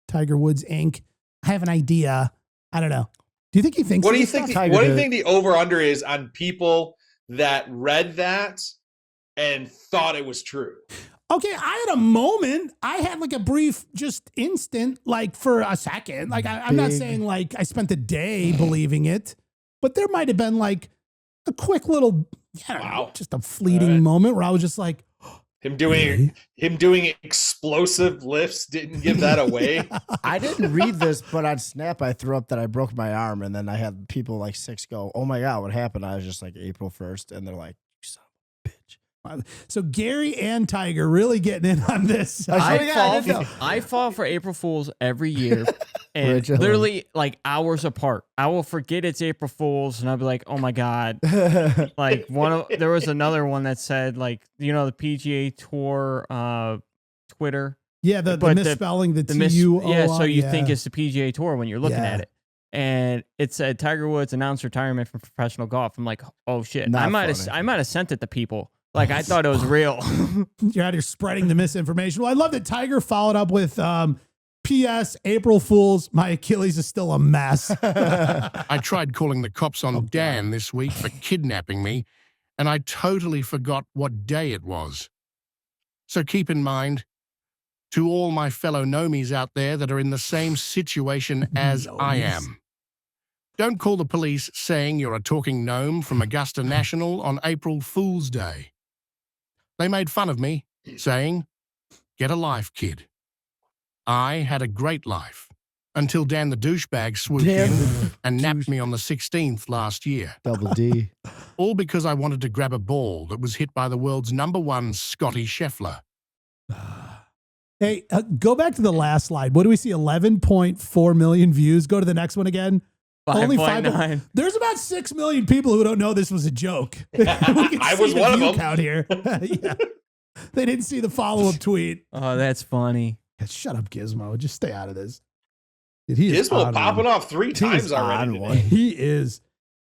Tiger Woods Inc. I have an idea. I don't know. Do you think he thinks? What do you of this think? stuff? What do you think the over/under is on people that read that and thought it was true? Okay, I had a moment. I had like a brief, just instant, like for a second. Like I'm not Big. saying like I spent a day believing it, but there might have been like a quick little, I don't know, Wow. just a fleeting All right. moment where I was just like, Him doing explosive lifts didn't give that away. I didn't read this, but on Snap, I threw up that I broke my arm, and then I had people like 6 go, "Oh my god, what happened?" I was just like, April 1st, and they're like, "You son of a bitch." so Gary and Tiger really getting in on this. I swear to God, I I didn't fall, I fall for April Fools every year, and Rich, I love literally like hours apart. I will forget it's April Fools, and I'll be like, "Oh my god!" Like there was another one that said like, you know, the PGA Tour Twitter. Yeah, the But misspelling, the The TUO. yeah, so you think it's the PGA Tour when you're looking Yeah. at it. And it said Tiger Woods announced retirement from professional golf. I'm like, oh shit. Not I might funny. have sent it to people. Like I thought it was real. You're out here spreading the misinformation. Well, I love that Tiger followed up with P.S. April Fools, my Achilles is still a mess. I tried calling the cops on Dan this week for kidnapping me, and I totally forgot what day it was. So keep in mind, to all my fellow Nomies out there that are in the same situation as I am, don't call the police saying you're a talking gnome from Augusta National on April Fool's Day. They made fun of me, saying, "Get a life, kid." I had a great life until Dan the douchebag swooped in and napped me on the 16th last year. Double D. All because I wanted to grab a ball that was hit by the world's #1 Scotty Scheffler. Hey, go back to the last slide. What do we see? 11.4 million views. Go to the next one again. Only 5.9. There's about 6 million people who don't know this was a joke. I was one of them. Out here. Yeah. They didn't see the follow-up tweet. Oh, that's funny. Yeah, shut up, Gizmo. Just stay out of this. Dude, he is Gizmo on popping one. off 3 He times is already. on today. one. He is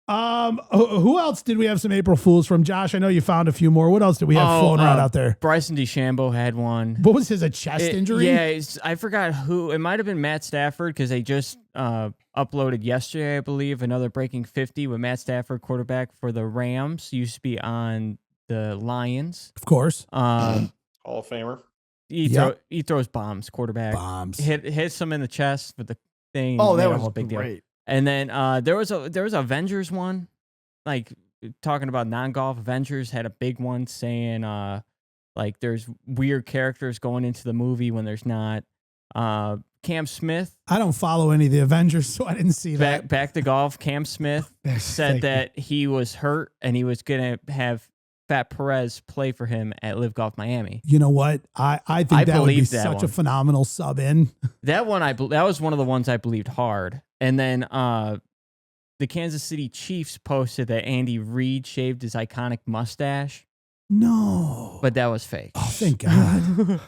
Who else did we have some April Fools from? Josh, I know you found a few more. What else did we have floating around out there? Bryson DeChambeau had one. What was his, a chest injury? Yeah, I forgot who. It might have been Matt Stafford because they just uploaded yesterday, I believe, another Breaking 50 with Matt Stafford, quarterback for the Rams. He used to be on the Lions. Of course. Hall of Famer. He throws bombs, quarterback. Bombs. Hits him in the chest with the thing. Oh, that was a whole big great. deal. And then there was a Avengers one, like talking about non-golf. Avengers had a big one saying like there's weird characters going into the movie when there's not. Cam Smith. I don't follow any of the Avengers, so I didn't see that. Back to golf. Cam Smith said that he was hurt and he was gonna have Fat Perez play for him at Live Golf Miami. You know what? I think that would be such one. a phenomenal sub in. That one that was one of the ones I believed hard. And then the Kansas City Chiefs posted that Andy Reid shaved his iconic mustache. No. But that was fake. Oh, thank God.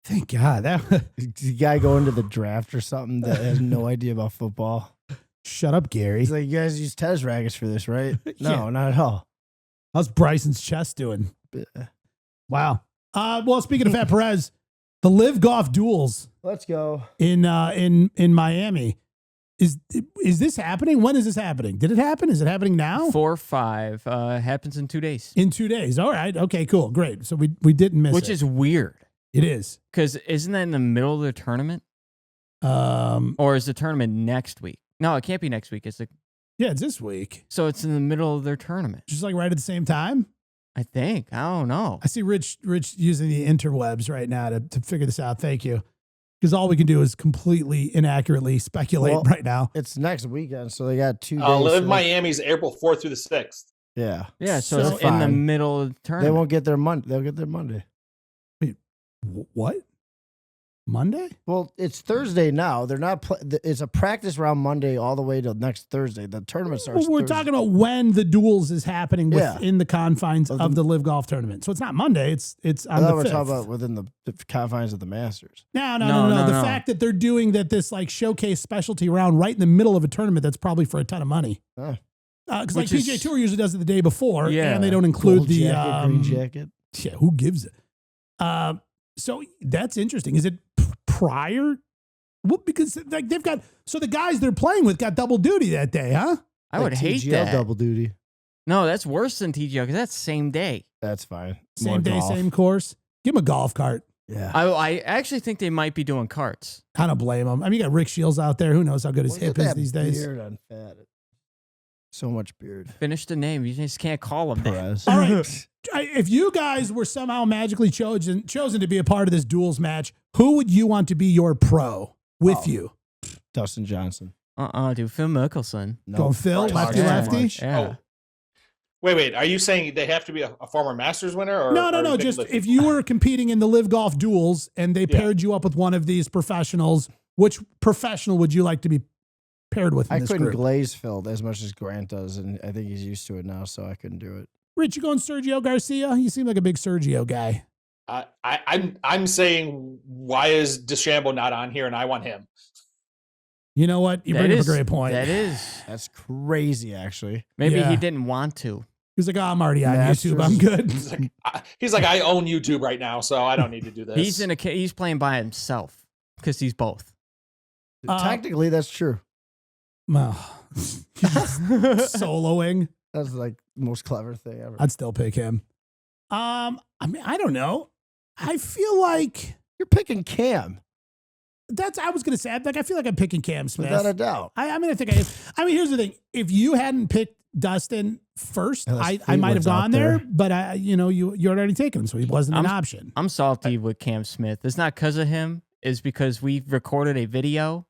Thank God. The guy going to the draft or something that has no idea about football. Shut up, Gary. He's like, you guys use tennis rackets for this, right? No, Yeah. not at all. How's Bryson's chest doing? Wow. Well, speaking of Fat Perez, the Live Golf Duels Let's go. in Miami. Is this happening? When is this happening? Did it happen? Is it happening now? 4-5 happens in 2 days. In 2 days. All right. Okay, cool. Great. So we didn't miss it. Which is weird. It is. Because isn't that in the middle of the tournament? Or is the tournament next week? No, it can't be next week. Yeah, it's this week. So it's in the middle of their tournament. Just like right at the same time? I think. I don't know. I see Rich using the interwebs right now to figure this out. Thank you. Because all we can do is completely inaccurately speculate right now. It's next weekend, so they got 2 days. Live Miami's April 4th through the 6th. Yeah. Yeah, so So it's in the fine. middle of the tournament. They won't get their Monday. They'll get their Monday. What? Monday? Well, it's Thursday now. They're not. It's a practice round Monday all the way till next Thursday. The tournament starts. Well, we're Thursday. talking about when the duels is happening Yeah. within the confines of the Live Golf tournament. So it's not Monday. It's on the we're 5th. talking about within the confines of the Masters. No. No. The fact that they're doing this like showcase specialty round right in the middle of a tournament that's probably for a ton of money. Huh. Because like Which PGA is- Tour usually does it the day before, Yeah. and they don't include Gold the jacket, green jacket. Yeah, who gives it? So that's interesting. Is it prior? Well, because like they've got the guys they're playing with got double duty that day, huh? I would hate TGL that. double duty. No, that's worse than TGL because that's same day. That's fine. Same More day, golf. same course. Give them a golf cart. Yeah. I actually think they might be doing carts. I don't blame him. I mean, you got Rick Shields out there. Who knows how good his Look hip at is that these days? Beard on Fat. So much beard. Finish the name. You just can't call them that. Perez. All right. If you guys were somehow magically chosen to be a part of this duels match, who would you want to be your pro with you? Dustin Johnson. Dude. Phil Mickelson. No. Going Phil, lefty, Yeah. lefty? Yeah. Oh. Wait. Are you saying they have to be a former Masters winner? Or, No. or Just like- if you were competing in the Live Golf Duels and they paired you up with one of these professionals, which professional would you like to be paired with in I this couldn't group? glaze Phil as much as Grant does, and I think he's used to it now, so I couldn't do it. Rich, you going Sergio Garcia? You seem like a big Sergio guy. I'm saying, why is DeChambeau not on here, and I want him? You know what? You bring up a great point. That's crazy, actually. Maybe Yeah. he didn't want to. He's like, oh, I'm already on Masters. YouTube. I'm good. He's like, I own YouTube right now, so I don't need to do this. He's playing by himself because he's both. Technically, that's true. Well, he's just soloing. That's like the most clever thing ever. I'd still pick him. I mean, I don't know. I feel like You're picking Cam, I was going to say, I feel like I'm picking Cam Smith. without a doubt. I mean, here's the thing. If you hadn't picked Dustin first, Unless I might have Fleetwood's out gone there, there. but you had already taken him, so he wasn't an option. I'm salty with Cam Smith. It's not because of him. It's because we recorded a video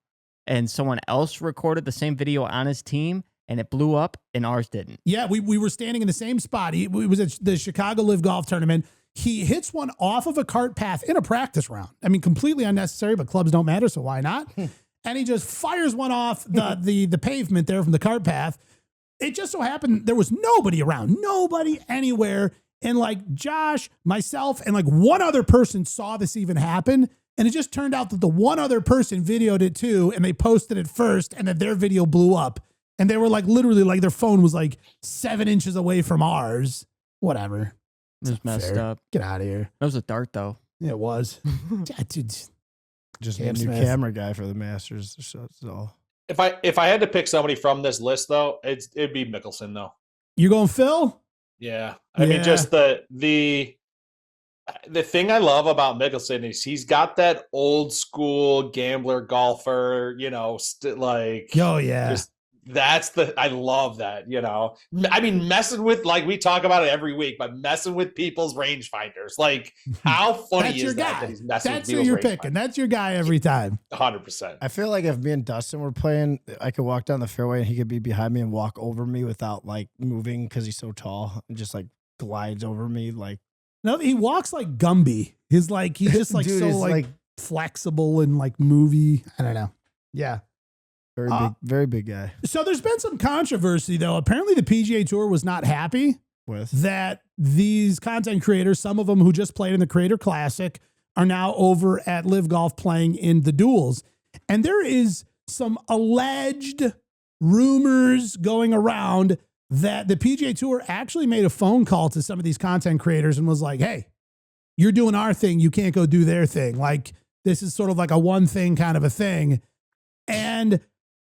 and someone else recorded the same video on his team and it blew up and ours didn't. Yeah, we were standing in the same spot. It was at the Chicago Live Golf Tournament. He hits one off of a cart path in a practice round. I mean, completely unnecessary, but clubs don't matter, so why not? And he just fires one off the pavement there from the cart path. It just so happened there was nobody around, nobody anywhere. And like Josh, myself, and like one other person saw this even happen. And it just turned out that the one other person videoed it too, and they posted it first, and then their video blew up. And they were like literally like their phone was like 7 inches away from ours. Whatever. It was messed up. Get out of here. That was a dart, though. Yeah, it was. Yeah, dude. Just Cam a new Smith. camera guy for the Masters. So If I had to pick somebody from this list though, it'd be Mickelson though. You going Phil? Yeah. I mean, just the thing I love about Mickelson is he's got that old school gambler golfer, Oh yeah. just I love that, I mean, messing with, like we talk about it every week, but messing with people's rangefinders. Like, how funny That's is your that guy. he's messing That's with who people's you're rangefinders? picking. That's your guy every time. 100%. I feel like if me and Dustin were playing, I could walk down the fairway and he could be behind me and walk over me without like moving because he's so tall and just like glides over me. Like, No, he walks like Gumby. He's just like Dude, so he's like flexible and like movie. I don't know. Yeah. very big guy So there's been some controversy though. Apparently the PGA Tour was not happy with. that these content creators, some of them who just played in the Creator Classic, are now over at Live Golf playing in the Duels. And there is some alleged rumors going around that the PGA Tour actually made a phone call to some of these content creators and was like, hey, you're doing our thing. You can't go do their thing. Like, this is sort of like a one thing kind of a thing. And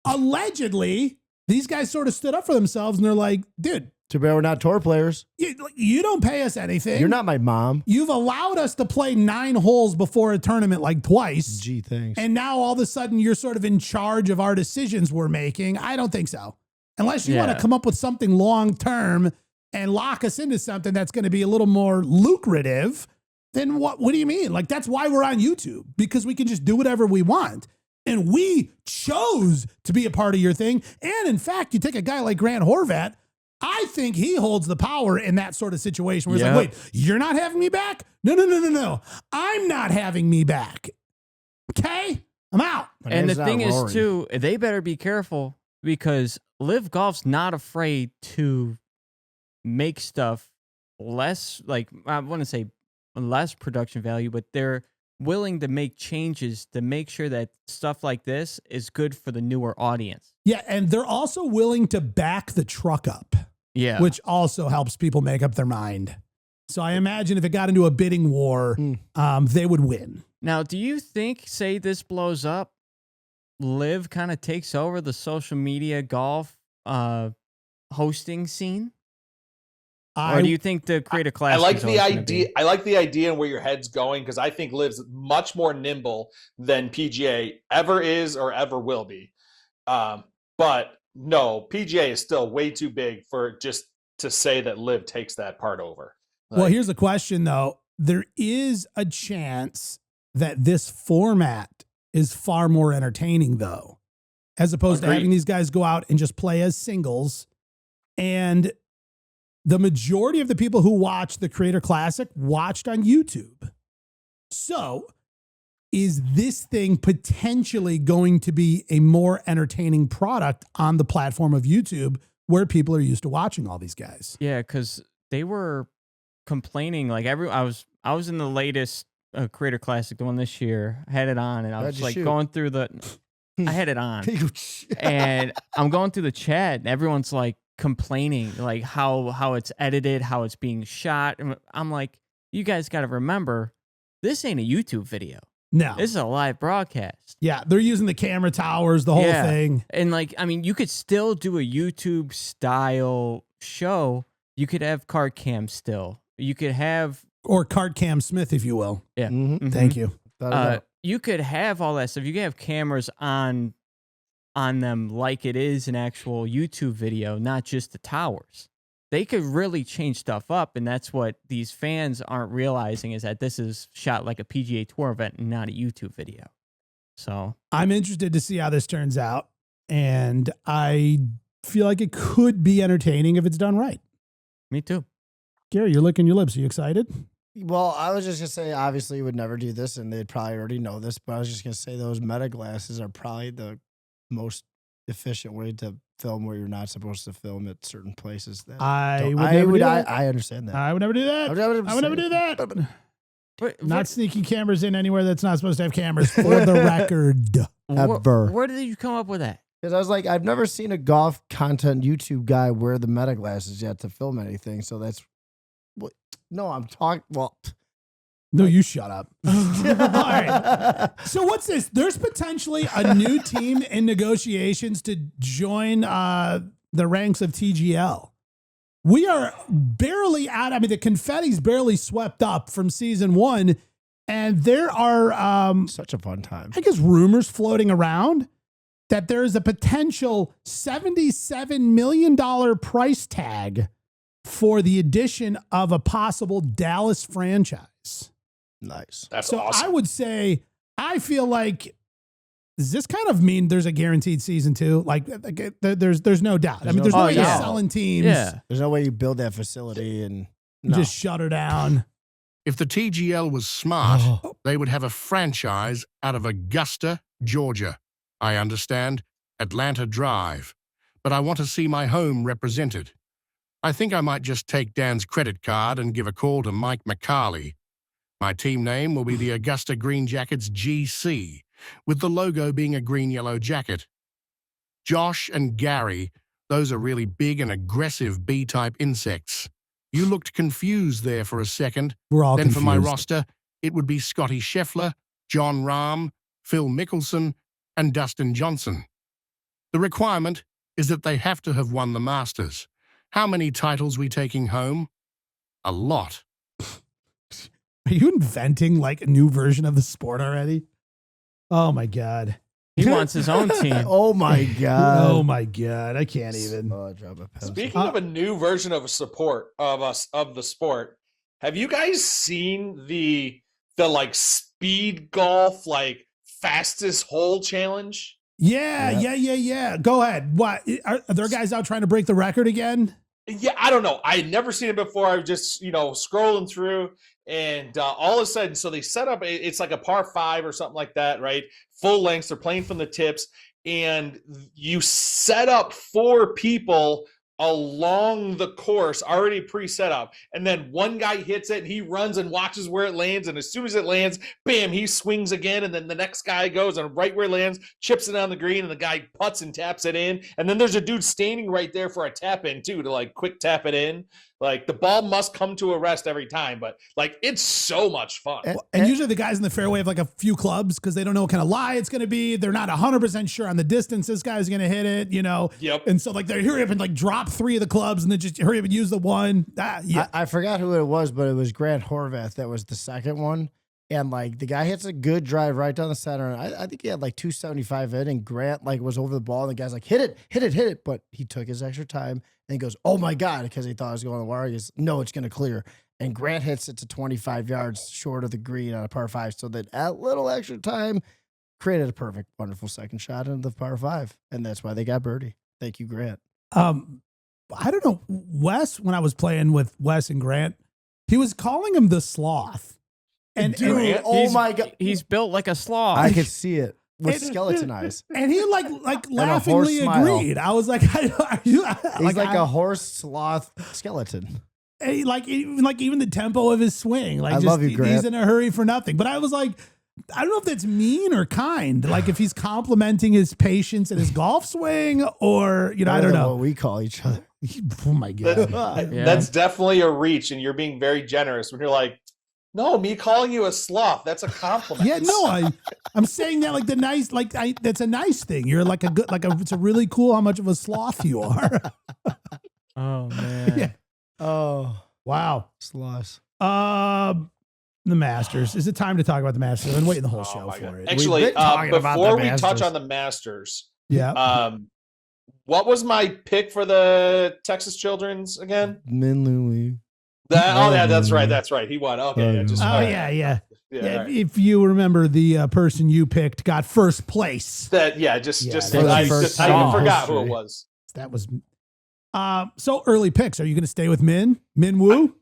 allegedly, these guys sort of stood up for themselves and they're like, dude, Too bad we're not tour players. you don't pay us anything. You're not my mom. You've allowed us to play 9 holes before a tournament like twice. Gee, thanks. And now all of a sudden you're sort of in charge of our decisions we're making. I don't think so. Unless you want to come up with something long term and lock us into something that's going to be a little more lucrative, then what do you mean? Like, that's why we're on YouTube, because we can just do whatever we want. And we chose to be a part of your thing. And in fact, you take a guy like Grant Horvat, I think he holds the power in that sort of situation where he's like, wait, you're not having me back? No. I'm not having me back. Okay? I'm out. And the thing is, too, they better be careful because Live Golf's not afraid to make stuff less, like, I want to say less production value, but they're willing to make changes to make sure that stuff like this is good for the newer audience. Yeah, and they're also willing to back the truck up. Yeah. Which also helps people make up their mind. So I imagine if it got into a bidding war, they would win. Now, do you think, say this blows up, Liv kind of takes over the social media golf hosting scene? Or do you think the Creator Classic? I like the idea. I like the idea and where your head's going, because I think Liv's much more nimble than PGA ever is or ever will be. But no, PGA is still way too big for just to say that Liv takes that part over. Well, here's the question though. There is a chance that this format is far more entertaining though, as opposed to having these guys go out and just play as singles. And the majority of the people who watch the Creator Classic watched on YouTube. So is this thing potentially going to be a more entertaining product on the platform of YouTube where people are used to watching all these guys? Yeah, because they were complaining. Like I was in the latest Creator Classic, the one this year. I had it on, and I was like going through the. I had it on, and I'm going through the chat, and everyone's like complaining, like how it's edited, how it's being shot. And I'm like, you guys got to remember, this ain't a YouTube video. No, this is a live broadcast. Yeah, they're using the camera towers, the whole thing. And like, I mean, you could still do a YouTube style show. You could have card cam still. You could have or card cam Smith, if you will. Yeah. Thank you. You could have all that stuff. You could have cameras on them like it is an actual YouTube video, not just the towers. They could really change stuff up, and that's what these fans aren't realizing, is that this is shot like a PGA Tour event and not a YouTube video. So I'm interested to see how this turns out, and I feel like it could be entertaining if it's done right. Me too. Gary, you're licking your lips. Are you excited? Well, I was just going to say, obviously, you would never do this, and they'd probably already know this, but I was just going to say those meta glasses are probably the most efficient way to film where you're not supposed to film at certain places. That I understand that. I would never do that. I would never do that. Not sneaking cameras in anywhere that's not supposed to have cameras, for the record. Ever. Where did you come up with that? Because I was like, I've never seen a golf content YouTube guy wear the meta glasses yet to film anything. So that's what. No, I'm talking. Well, no, you shut up. All right. So what's this? There's potentially a new team in negotiations to join the ranks of TGL. We are barely out. I mean, the confetti's barely swept up from season 1, and there are such a fun time. I guess rumors floating around that there is a potential $77 million price tag for the addition of a possible Dallas franchise. Nice. That's so awesome. I would say, I feel like, does this kind of mean there's a guaranteed season 2? Like there's no doubt. I mean, there's no way you're selling teams. Yeah. There's no way you build that facility and just shut her down. If the TGL was smart, they would have a franchise out of Augusta, Georgia. I understand, Atlanta Drive. But I want to see my home represented. I think I might just take Dan's credit card and give a call to Mike McCarley. My team name will be the Augusta Green Jackets GC, with the logo being a green-yellow jacket. Josh and Gary, those are really big and aggressive B-type insects. You looked confused there for a second. We're all Then confused. for my roster, it would be Scotty Scheffler, John Rahm, Phil Mickelson, and Dustin Johnson. The requirement is that they have to have won the Masters. How many titles we taking home? A lot. Are you inventing like a new version of the sport already? Oh my God. He wants his own team. Oh my God. Oh my God. I can't even. Oh, drop a pencil. Speaking of a new version of the sport, have you guys seen the like speed golf like fastest hole challenge? Yeah. Go ahead. What are there guys out trying to break the record again? Yeah, I don't know. I had never seen it before. I was just, scrolling through, and all of a sudden, so they set up, it's like a par 5 or something like that, right? Full length, they're playing from the tips, and you set up 4 people along the course already pre-set up, and then one guy hits it and he runs and watches where it lands, and as soon as it lands, bam, he swings again, and then the next guy goes and right where it lands, chips it on the green, and the guy putts and taps it in, and then there's a dude standing right there for a tap in too, to like quick tap it in. Like the ball must come to a rest every time, but like it's so much fun. And usually the guys in the fairway have like a few clubs because they don't know what kind of lie it's going to be. They're not 100% sure on the distance this guy's going to hit it, Yep. And so like they hurry up and like drop 3 of the clubs and then just hurry up and use the one. I forgot who it was, but it was Grant Horvath that was the second one. And like the guy hits a good drive right down the center. And I think he had like 275 in, and Grant like was over the ball, and the guy's like, hit it. But he took his extra time and he goes, oh my God, because he thought it was going to the water. He goes, no, it's going to clear. And Grant hits it to 25 yards short of the green on a par 5. So that little extra time created a perfect, wonderful second shot into the par 5. And that's why they got birdie. Thank you, Grant. I don't know. Wes, when I was playing with Wes and Grant, he was calling him the sloth. And Dude, oh my God. He's built like a sloth. I could see it with skeleton eyes. And he like laughingly agreed. I was like, are you He's like a horse sloth skeleton. Even the tempo of his swing. Like I love you, Grant. He's in a hurry for nothing. But I was like, I don't know if that's mean or kind. Like if he's complimenting his patience and his golf swing, or I don't know what we call each other. Oh my God. That's definitely a reach, and you're being very generous when you're like, no, me calling you a sloth, that's a compliment. Yeah, no, I'm saying that like the nice, that's a nice thing. You're like it's a really cool how much of a sloth you are. Oh man. Yeah. Oh wow. sloths. The Masters. Is it time to talk about the Masters? I've been waiting the whole show for it. Actually, about before the we touch Masters. on the Masters, Yeah. what was my pick for the Texas Children's again? Min Louie. That's right. That's right. He won. Okay. Yeah. Right. If you remember, the person you picked got first place. I forgot who it was. That was so early picks. Are you going to stay with Min Woo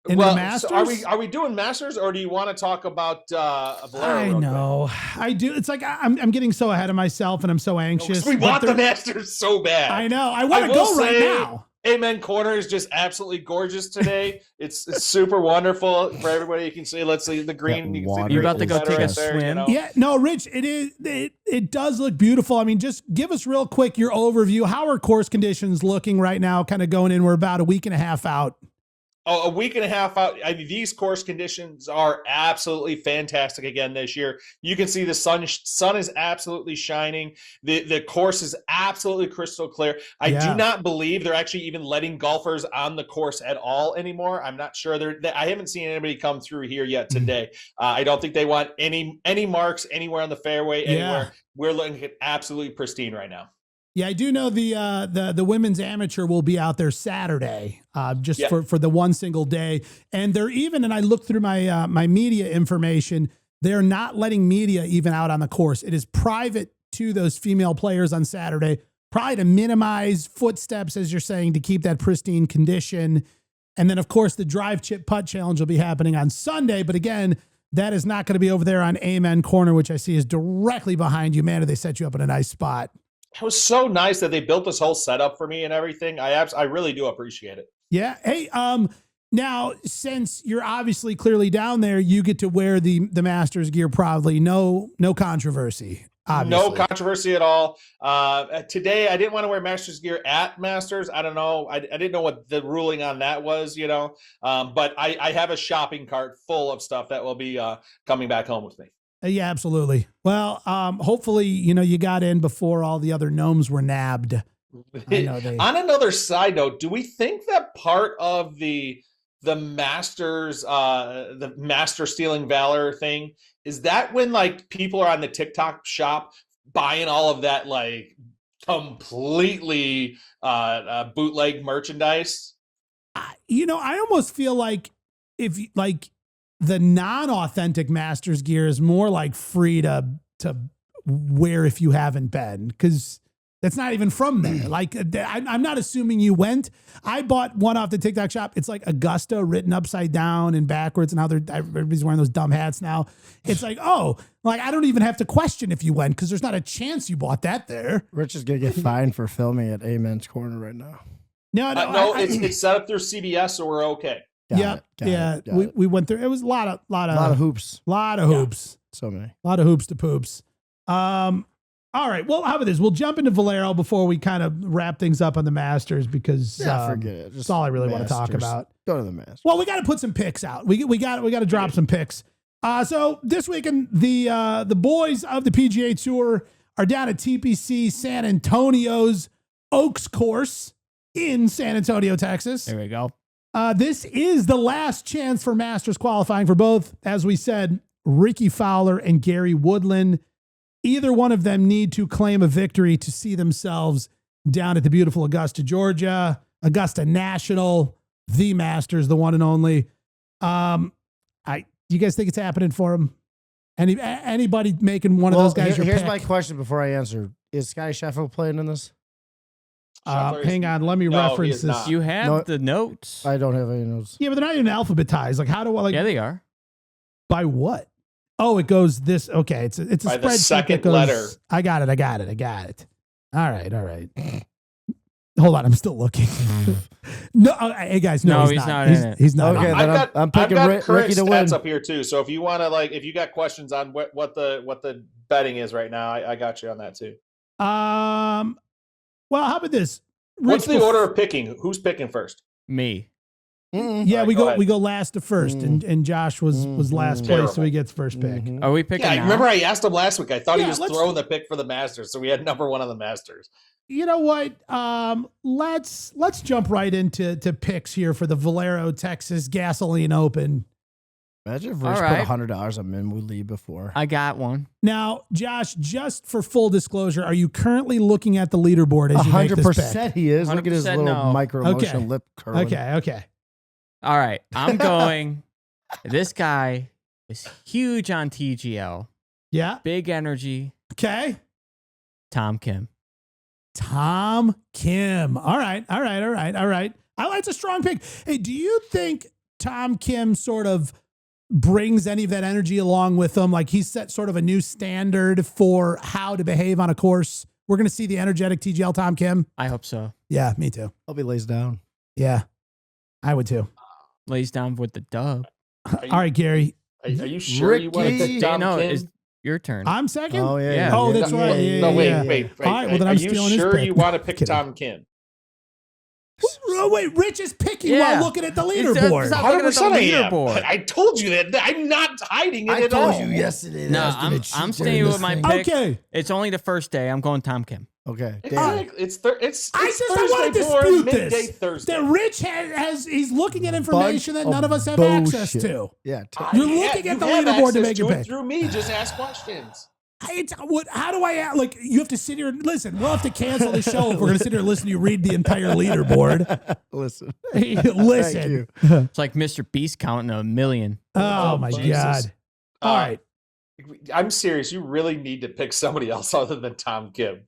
in the Masters? So are we doing Masters, or do you want to talk about Valero? I know. I do. It's like I'm getting so ahead of myself, and I'm so anxious. We want the Masters so bad. I know. I want to go right now. Amen Corner is just absolutely gorgeous today. It's super wonderful for everybody. You can see. Let's see the green. You can see You're about to go better take a right there, swim. you know? Yeah, no, Rich, it does look beautiful. I mean, just give us real quick your overview. How are course conditions looking right now? Kind of going in. We're about a week and a half out. Oh, a week and a half out. I mean, these course conditions are absolutely fantastic again this year. You can see the sun is absolutely shining. The course is absolutely crystal clear. I do not believe they're actually even letting golfers on the course at all anymore. I'm not sure. I haven't seen anybody come through here yet today. I don't think they want any marks anywhere on the fairway anywhere. We're looking at absolutely pristine right now. Yeah, I do know the women's amateur will be out there Saturday, just for the one single day. And they're even, and I looked through my my media information, they're not letting media even out on the course. It is private to those female players on Saturday, probably to minimize footsteps, as you're saying, to keep that pristine condition. And then, of course, the drive chip putt challenge will be happening on Sunday. But again, that is not going to be over there on Amen Corner, which I see is directly behind you. Man, do they set you up in a nice spot. It was so nice that they built this whole setup for me and everything. I really do appreciate it. Yeah. Hey, now, since you're obviously clearly down there, you get to wear the Masters gear proudly. No controversy. Obviously. No controversy at all. Today, I didn't want to wear Masters gear at Masters. I don't know. I didn't know what the ruling on that was, you know. But I have a shopping cart full of stuff that will be coming back home with me. Yeah, absolutely. Well, hopefully, you got in before all the other gnomes were nabbed. On another side note, do we think that part of the Masters, the Master Stealing Valor thing, is that when like people are on the TikTok shop buying all of that like completely bootleg merchandise? I almost feel like if the non-authentic Masters gear is more like free to wear if you haven't been, because that's not even from there. Like, I'm not assuming you went. I bought one off the TikTok shop. It's like Augusta written upside down and backwards, and how everybody's wearing those dumb hats now. It's like, I don't even have to question if you went, because there's not a chance you bought that there. Rich is going to get fined for filming at Amen's Corner right now. No, it's set up through CBS, so we're okay. Got it. We went through. It was a lot of hoops. Hoops. So many. A lot of hoops to poops. All right. Well, how about this? We'll jump into Valero before we kind of wrap things up on the Masters, because forget it. That's all I really want to talk about. Go to the Masters. Well, we got to put some picks out. We got to drop some picks. So this weekend, the boys of the PGA Tour are down at TPC San Antonio's Oaks course in San Antonio, Texas. There we go. This is the last chance for Masters qualifying for both, as we said, Ricky Fowler and Gary Woodland. Either one of them need to claim a victory to see themselves down at the beautiful Augusta, Georgia, Augusta National, the Masters, the one and only. You guys think it's happening for them? Anybody making one of those guys your Here's pick? my question before I answer. Is Scotty Sheffield playing in this? Hang on, let me reference this. You have the notes. I don't have any notes. Yeah, but they're not even alphabetized. Like, how do I Yeah, they are. By what? Oh, it goes this. Okay, it's a by spreadsheet. The second that goes, letter. I got it. All right. Hold on, I'm still looking. No, hey guys, no, he's not in it. He's not. Okay, then I'm picking Ricky to win. Stats up here too. So if you want to, if you got questions on what the betting is right now, I got you on that too. Well, how about this? What's the order of picking? Who's picking first? Me. Yeah, right, we go last to first, and Josh was last place, so he gets first pick. Are we picking? Yeah, I remember I asked him last week. I thought he was throwing the pick for the Masters, so we had number one on the Masters. You know what? Let's jump right into picks here for the Valero Texas Gasoline Open. Imagine if Rich put $100 on Minwoo before. I got one. Now, Josh, just for full disclosure, are you currently looking at the leaderboard as you make this pick? 100% he is. Look at his little micro-emotion lip curling. Okay. All right. I'm going. This guy is huge on TGL. Yeah. Big energy. Okay. Tom Kim. All right. It's a strong pick. Hey, do you think Tom Kim sort of brings any of that energy along with him? Like, he's set sort of a new standard for how to behave on a course we're going to see the energetic TGL Tom Kim? I hope so. Yeah, me too. Hope he lays down. Yeah, I would too. Lays down with the dub. All right, Gary. Are you sure you want to Ricky. pick Tom No, Kim? it's your turn. I'm second? Oh, yeah. Yeah. Oh, that's right. Yeah, No, yeah, wait. All right, well, then Are I'm you stealing his sure pick. you want to pick Kidding. Tom Kim? Oh, wait, Rich is picking Yeah. while looking at the It's- leaderboard. it's not- looking at the 100% I am. leaderboard. I told you that. I'm not hiding it I at told all. you yesterday. No, that I was gonna cheat I'm during staying this with my thing. pick. Okay. It's only the first day. I'm going Tom Kim. Okay. It's Damn. like, it's Thursday I want to before dispute midday this. Thursday. That Rich he's looking at information Bunch that none of us have bullshit. access to. Yeah. You're looking at the leaderboard to make your pick. Through me, just ask questions. How do I like? You have to sit here and listen. We'll have to cancel the show if we're going to sit here and listen to you read the entire leaderboard. Listen. Listen. Thank you. It's like Mr. Beast counting 1,000,000. Oh my Jesus. God! All right. I'm serious. You really need to pick somebody else other than Tom Kim.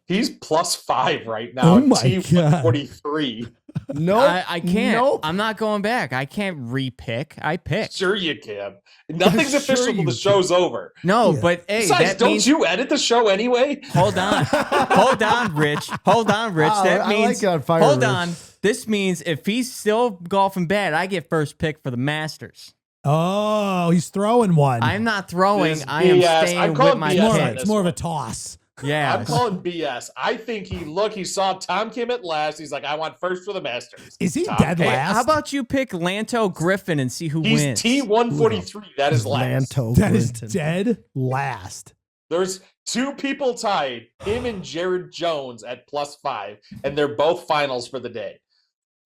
He's +5 right now. Oh at my T143. Nope. I can't. Nope. I'm not going back. I can't re-pick. I picked. Sure you can. Nothing's Sure official till you the show's over. No, Yeah. but hey, Besides, that don't means. you edit the show anyway? Hold on. Hold on, Rich. Hold on, Rich. Oh, That I means. like on fire, hold Rich. on. This means if he's still golfing bad, I get first pick for the Masters. Oh, he's throwing one. I'm not throwing. This I am BS. staying I'm with calling my BS on pick. this It's more of a one. toss. Yeah. I'm calling BS. I think he saw Tom Kim at last. He's like, I want first for the Masters. Is he Tom dead Kim. last? How about you pick Lanto Griffin and see who He's wins? T143. That is last. Lanto That is Clinton. dead last. There's 2 people tied, him and Jared Jones at +5, and they're both finals for the day.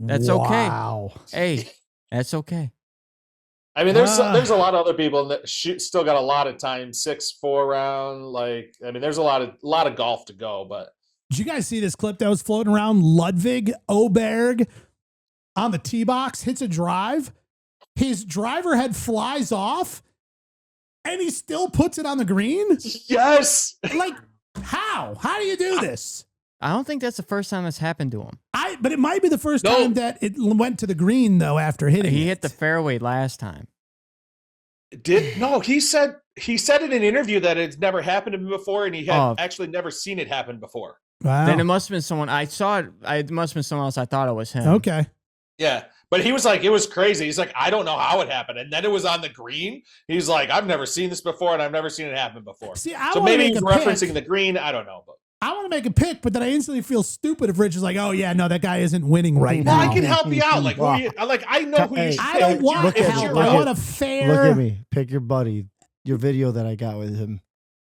That's okay. Wow. Hey, that's okay. I mean, there's Ah. a lot of other people that still got a lot of time, 6-4 round. Like, I mean, there's a lot of golf to go. But Did you guys see this clip that was floating around? Ludwig Oberg on the tee box hits a drive. His driver head flies off, and he still puts it on the green. yes, Like, how? How do you do this? I don't think that's the first time that's happened to him. But it might be the first No. time that it went to the green though after hitting. He it. hit the fairway last time. he said in an interview that it's never happened to him before, and he had Oh. actually never seen it happen before. Wow. Then it must have been someone. I saw it. It must have been someone else. I thought it was him. Okay. Yeah, but he was like, it was crazy. He's like, I don't know how it happened, and then it was on the green. He's like, I've never seen this before, and I've never seen it happen before. See, I So want to maybe make he's a referencing pick. the green. I don't know, but. I want to make a pick, but then I instantly feel stupid if Rich is like, "Oh yeah, no, that guy isn't winning right Well, now." I can help you out. Like, I know who you Hey, should I pick. don't want Look at help. you. I Look want at- a fair. Look at me. Pick your buddy. Your video that I got with him.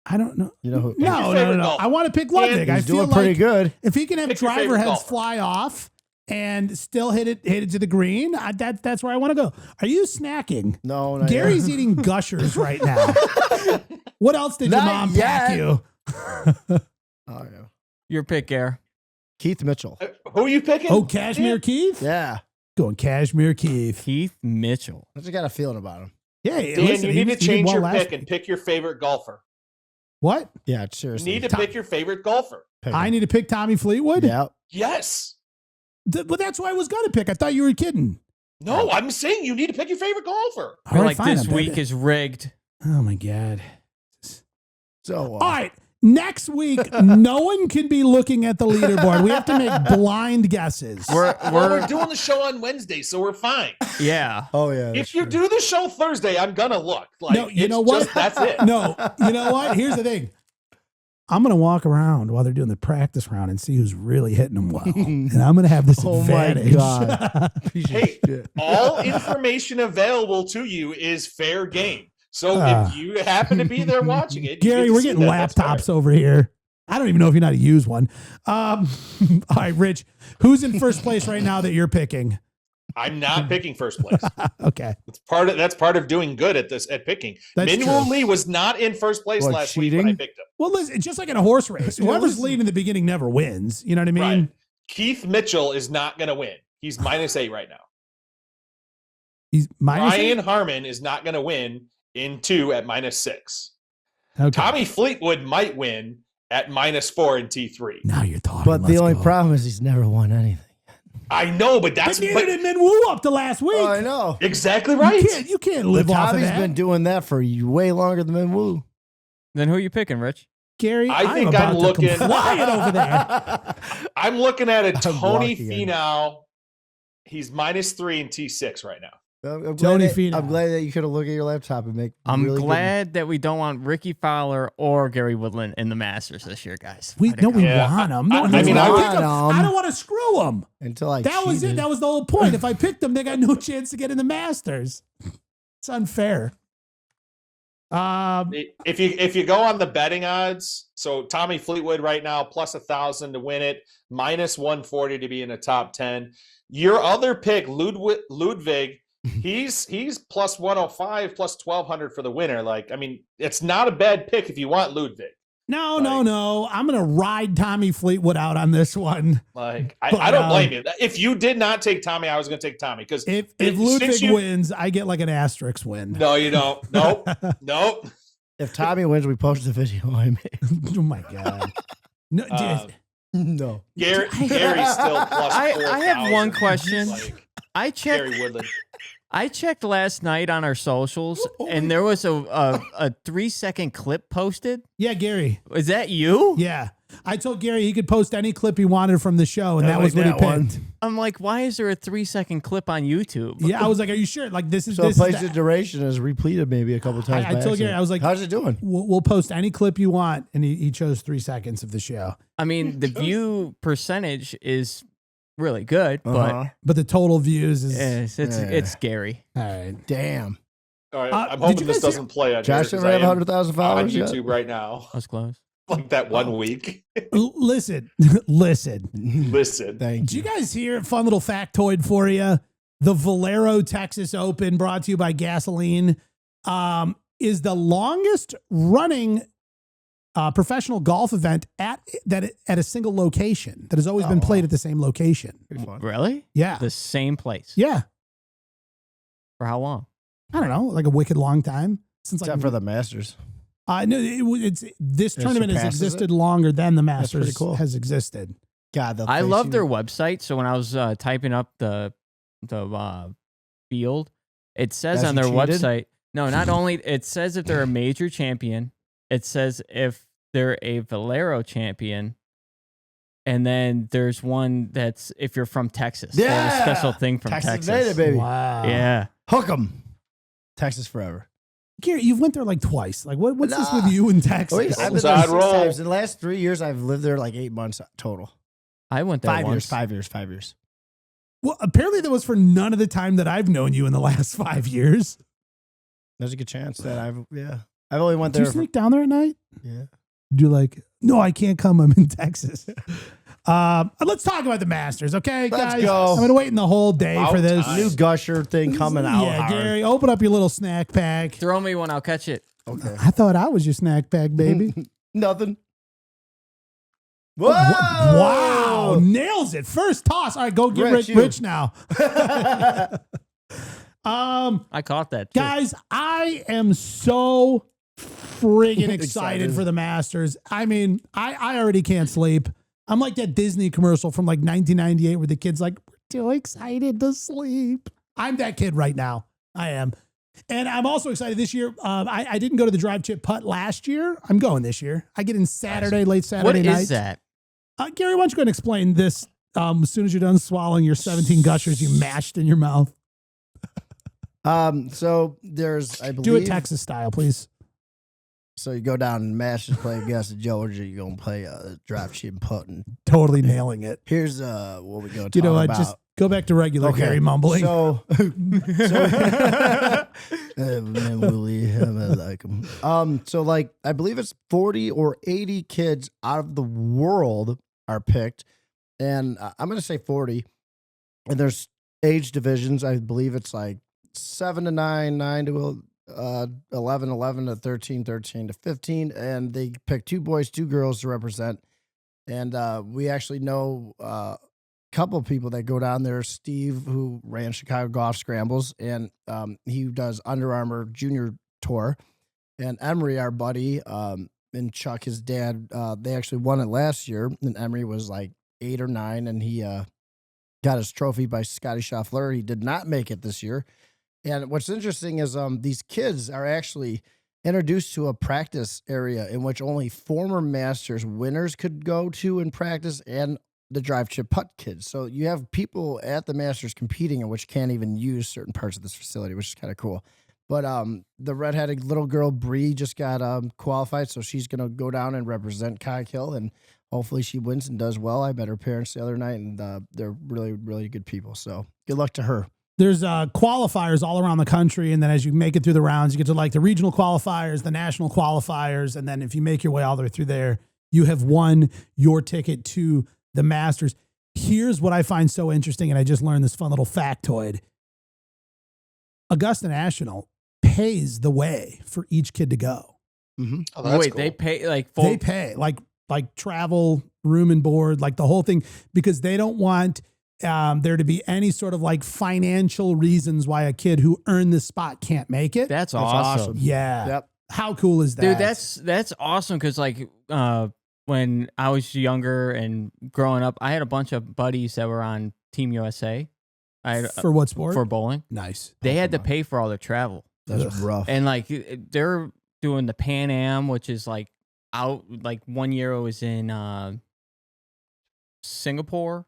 I don't know. You know who? your No. favorite I golfer. want to pick Ludwig. I He's feel doing like pretty good. if he can have Pick your driver favorite heads golfer. fly off and still hit it to the green, that's where I want to go. Are you snacking? No, not Gary's yet. eating Gushers right now. What else did your Not mom pack yet. you? Oh, yeah. Your pick, Air. Keith Mitchell. Who are you picking? Oh, Cashmere Keith? Yeah. Going Cashmere Keith. Keith Mitchell. I just got a feeling about him. Yeah, Dan, listen, you he need to did change well your last pick and week. pick your favorite golfer. What? Yeah, You seriously. need to pick your favorite golfer. Pick I him. need to pick Tommy Fleetwood? Yeah. Yes. Well, that's why I was going to pick. I thought you were kidding. No, I'm saying you need to pick your favorite golfer. All You're right, like, fine, this I'm week better. is rigged. Oh, my God. So, All right. Next week, no one can be looking at the leaderboard. We have to make blind guesses. We're doing the show on Wednesday, so we're fine. Yeah. Oh, yeah. If you do the show Thursday, I'm gonna look. Like, No, you it's know what? just- that's it. No, you know what? Here's the thing. I'm going to walk around while they're doing the practice round and see who's really hitting them well. And I'm going to have this Oh, my advantage. God. Piece of Hey, shit. all information available to you is fair game. So Ah. if you happen to be there watching it, you Gary, get to we're see getting that. That's fair. laptops over here. I don't even know if you know how to use one. All right, Rich, who's in first place right now that you're picking? I'm not picking first place. Okay. That's part of doing good at picking. That's Minwoo true. Lee was not in first place What, last week when I cheating? picked him. Well, listen, just like in a horse race, whoever's listen. leading in the beginning never wins. You know what I mean? Right. Keith Mitchell is not going to win. He's -8 right now. He's minus Ryan Harmon is not going to win in 2 at -6. Okay. Tommy Fleetwood might win at -4 in T3. Now you're talking. But the Let's only go. problem is he's never won anything. I know, but But that's neither did Minwoo up to last week. Oh, I know. exactly right. You can't live But off of Tommy's that. been doing that for way longer than Woo. Then who are you picking, Rich? Gary, I think I'm I'm about to looking come flying over there. I'm looking at a Tony walking in. Finau. He's -3 in T6 right now. I'm Tony glad Finau. I'm glad that you could have looked at your laptop and make. I'm really glad that we don't want Ricky Fowler or Gary Woodland in the Masters this year, guys. We want them. No, I mean, I don't want to screw them. Until I That was it. cheated. That was the whole point. If I picked them, they got no chance to get in the Masters. It's unfair. If you go on the betting odds, so Tommy Fleetwood right now plus 1,000 to win it, -140 to be in the top 10. Your other pick, Ludwig, he's plus 105, plus 1,200 for the winner. Like, I mean, it's not a bad pick if you want Ludwig. No. I'm gonna ride Tommy Fleetwood out on this one. Like, I don't blame you. If you did not take Tommy, I was going to take Tommy because if Ludwig wins, I get like an asterisk win. No, you don't. Nope. If Tommy wins, we post the video I made. Oh my god. No, No. Gary's still plus 4,000. I have one question. Like, I checked. Gary Woodland. I checked last night on our socials, and there was a 3-second clip posted. Yeah, Gary. Is that you? Yeah. I told Gary he could post any clip he wanted from the show, and that was what he picked. I'm like, why is there a 3-second clip on YouTube? Yeah, I was like, are you sure? Like, this is So this it plays is the duration is repleted maybe a couple times. I told Gary, I was like, how's it doing? We'll post any clip you want, and he chose 3 seconds of the show. I mean, the view percentage is really good, but the total views is it's scary. all right. Damn. All right, I'm did hoping you this guys doesn't play on Josh here, didn't 'cause have I am 100,000 on followers yet? YouTube right now. I was close. Like that 1 week. Listen. Listen. Thank Did you you. guys hear? Fun little factoid for you. The Valero Texas Open, brought to you by Gasoline, is the longest running professional golf event at a single location that has always been played at the same location. Pretty fun. Really? Yeah. The same place. Yeah. For how long? I don't know, like a wicked long time since Except like for the Masters. no, it's this tournament has surpasses existed longer than the Masters pretty cool. has existed. God, I love their website. So when I was typing up the field, it says As on you their cheated? website. No, not only it says if they're a major champion, it says if they're a Valero champion, and then there's one that's if you're from Texas. They have a special thing from Texas. native, baby. Wow. Yeah. Hook 'em. Texas forever. Gary, you've went there like twice. Like what's this Nah. with you in Texas? Wait, I've been there Side 6 roll. times. In the last 3 years, I've lived there like 8 months total. I went there 5 once. years, 5 years, 5 years. Well, apparently that was for none of the time that I've known you in the last 5 years. There's a good chance that I've only went Do you there. sneak down there at night? Yeah. Do like, no, I can't come. I'm in Texas. Let's talk about the Masters, okay, Let's guys? go. I've been waiting the whole day About for this. time. New Gusher thing coming out. Yeah, hard. Gary, open up your little snack pack. Throw me one, I'll catch it. Okay. I thought I was your snack pack, baby. Nothing. Whoa! Wow, nails it. First toss. All right, go get Rich, Rich you. now. I caught that too. Guys, I am so friggin' excited Excited. for the Masters. I mean, I already can't sleep. I'm like that Disney commercial from like 1998 where the kid's like, we're too excited to sleep. I'm that kid right now. I am. And I'm also excited this year. I didn't go to the drive chip putt last year. I'm going this year. I get in Saturday, late Saturday What night. is that? Gary, why don't you go and explain this as soon as you're done swallowing your 17 gushers you mashed in your mouth. So there's, I believe. Do it Texas style, please. So you go down and Masters play Augusta, Georgia. You're gonna play drive chip putting. Totally nailing it. Here's what we go talk You know what? about. Just go back to regular Gary mumbling. So, like 'em. So like I believe it's 40 or 80 kids out of the world are picked, and I'm gonna say 40. And there's age divisions. I believe it's like 7 to 9, 9 to 11, 11 to 13, 13 to 15, and they pick 2 boys, 2 girls to represent. And we actually know couple of people that go down there. Steve, who ran Chicago Golf Scrambles, and he does Under Armour Junior Tour. And Emery, our buddy, and Chuck, his dad, they actually won it last year. And Emery was like 8 or 9, and he got his trophy by Scotty Scheffler. He did not make it this year. And what's interesting is these kids are actually introduced to a practice area in which only former Masters winners could go to and practice, and the drive, chip, putt kids. So you have people at the Masters competing in which can't even use certain parts of this facility, which is kind of cool. But the redheaded little girl, Bree, just got qualified, so she's going to go down and represent Kayak Hill, and hopefully she wins and does well. I met her parents the other night, and they're really, really good people. So good luck to her. There's qualifiers all around the country, and then as you make it through the rounds, you get to like the regional qualifiers, the national qualifiers, and then if you make your way all the way through there, you have won your ticket to the Masters. Here's what I find so interesting, and I just learned this fun little factoid. Augusta National pays the way for each kid to go. Mm-hmm. Oh, Wait, cool. they pay like They pay like travel, room and board, like the whole thing, because they don't want there to be any sort of like financial reasons why a kid who earned this spot can't make it. That's awesome. Yeah. Yep. How cool is that? Dude, that's awesome because like when I was younger and growing up, I had a bunch of buddies that were on Team USA. For what sport? For bowling. Nice. They had to pay for all their travel. That's rough. And like they're doing the Pan Am, which is like out, like 1 year I was in Singapore.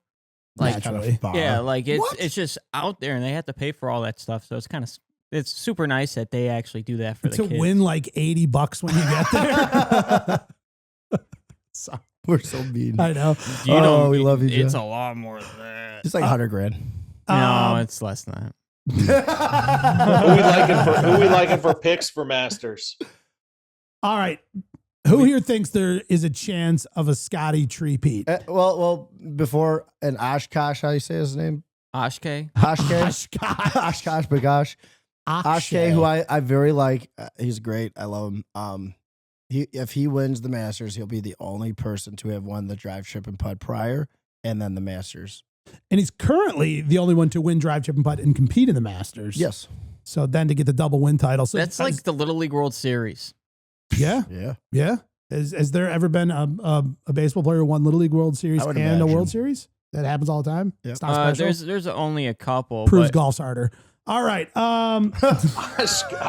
Like, Naturally. yeah, like What? it's just out there and they have to pay for all that stuff. So it's super nice that they actually do that for the to kids. win like $80 when you get there. So, We're so mean. I know. You know, we love you, It's Jeff. a lot more than that. It's like $100,000. No, it's less than that. Who we liking for picks for Masters? All right. Who here thinks there is a chance of a Scotty Treepeat? Well, before an Oshkosh, how do you say his name? Oshke? Oshkosh. Oshkosh. Oshkosh Bagosh. Oshkosh, who I very like. He's great. I love him. If he wins the Masters, he'll be the only person to have won the drive, chip, and putt prior, and then the Masters. And he's currently the only one to win drive, chip, and putt and compete in the Masters. Yes. So then to get the double win title. So That's like the Little League World Series. yeah, Yeah. yeah. Has there ever been a baseball player who won Little League World Series I and would a imagine. World Series? That happens all the time. Yep. It's not special. There's only a couple. Proves but golf's harder. All right.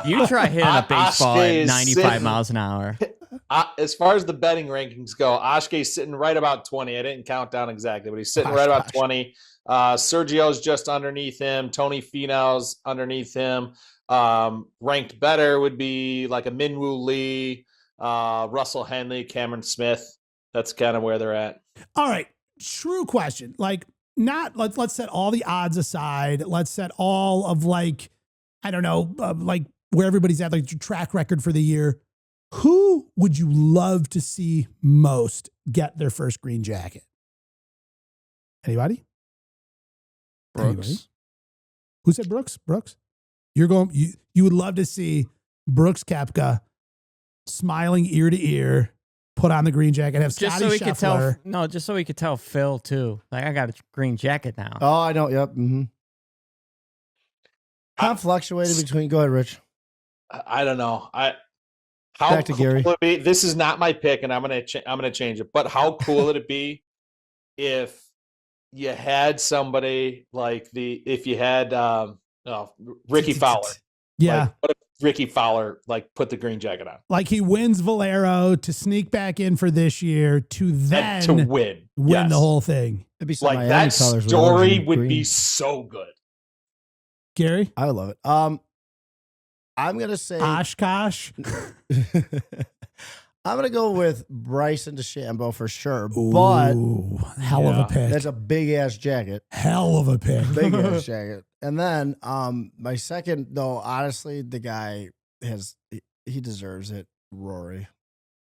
you try hitting a baseball Oshke at is 95 sitting- miles an hour. As far as the betting rankings go, Oshke's sitting right about 20. I didn't count down exactly, but he's sitting right about 20. Sergio's just underneath him. Tony Finau's underneath him. Ranked better would be like a Minwoo Lee, Russell Henley, Cameron Smith. That's kind of where they're at. All right. True question. Like, not let's set all the odds aside. Let's set all of like, I don't know, like where everybody's at, like your track record for the year. Who would you love to see most get their first green jacket? Anybody? Anybody? Brooks. Who said Brooks? Brooks? You're going. You would love to see Brooks Koepka smiling ear to ear, put on the green jacket, have Just Scotty so we could tell. Scheffler. No, just so we could tell Phil too. Like I got a green jacket now. Oh, I know. Yep. Mm-hmm. I'm fluctuating between. Go ahead, Rich. I don't know. How Back to cool Gary. would it be? This is not my pick, and I'm gonna change it. But how cool would it be if you had somebody like if you had Ricky Fowler? Yeah. Like, what if Ricky Fowler put the green jacket on Like he wins Valero to sneak back in for this year to then and to win? Yes. the whole thing. It'd be some Like Miami that colors with story orange and would green. be so good. Gary? I would love it. I'm gonna say Oshkosh? I'm gonna go with Bryson DeChambeau for sure, but Ooh, hell of Yeah. a pick. that's a big ass jacket. Hell of a pick. Big ass jacket. And then my second though, honestly, the guy he deserves it. Rory.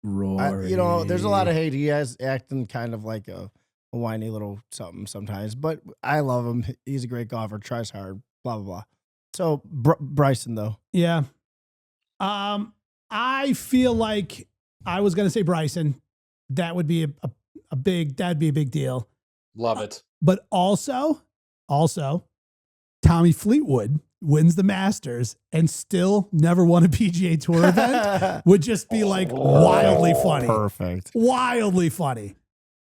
Rory. There's a lot of hate. He has acting kind of like a whiny little something sometimes, but I love him. He's a great golfer, tries hard, blah blah blah. So Bryson though. Yeah. I feel like I was gonna say Bryson. That would be that'd be a big deal. Love it. But also, Tommy Fleetwood wins the Masters and still never won a PGA Tour event would just be like wildly funny. Perfect. Wildly funny.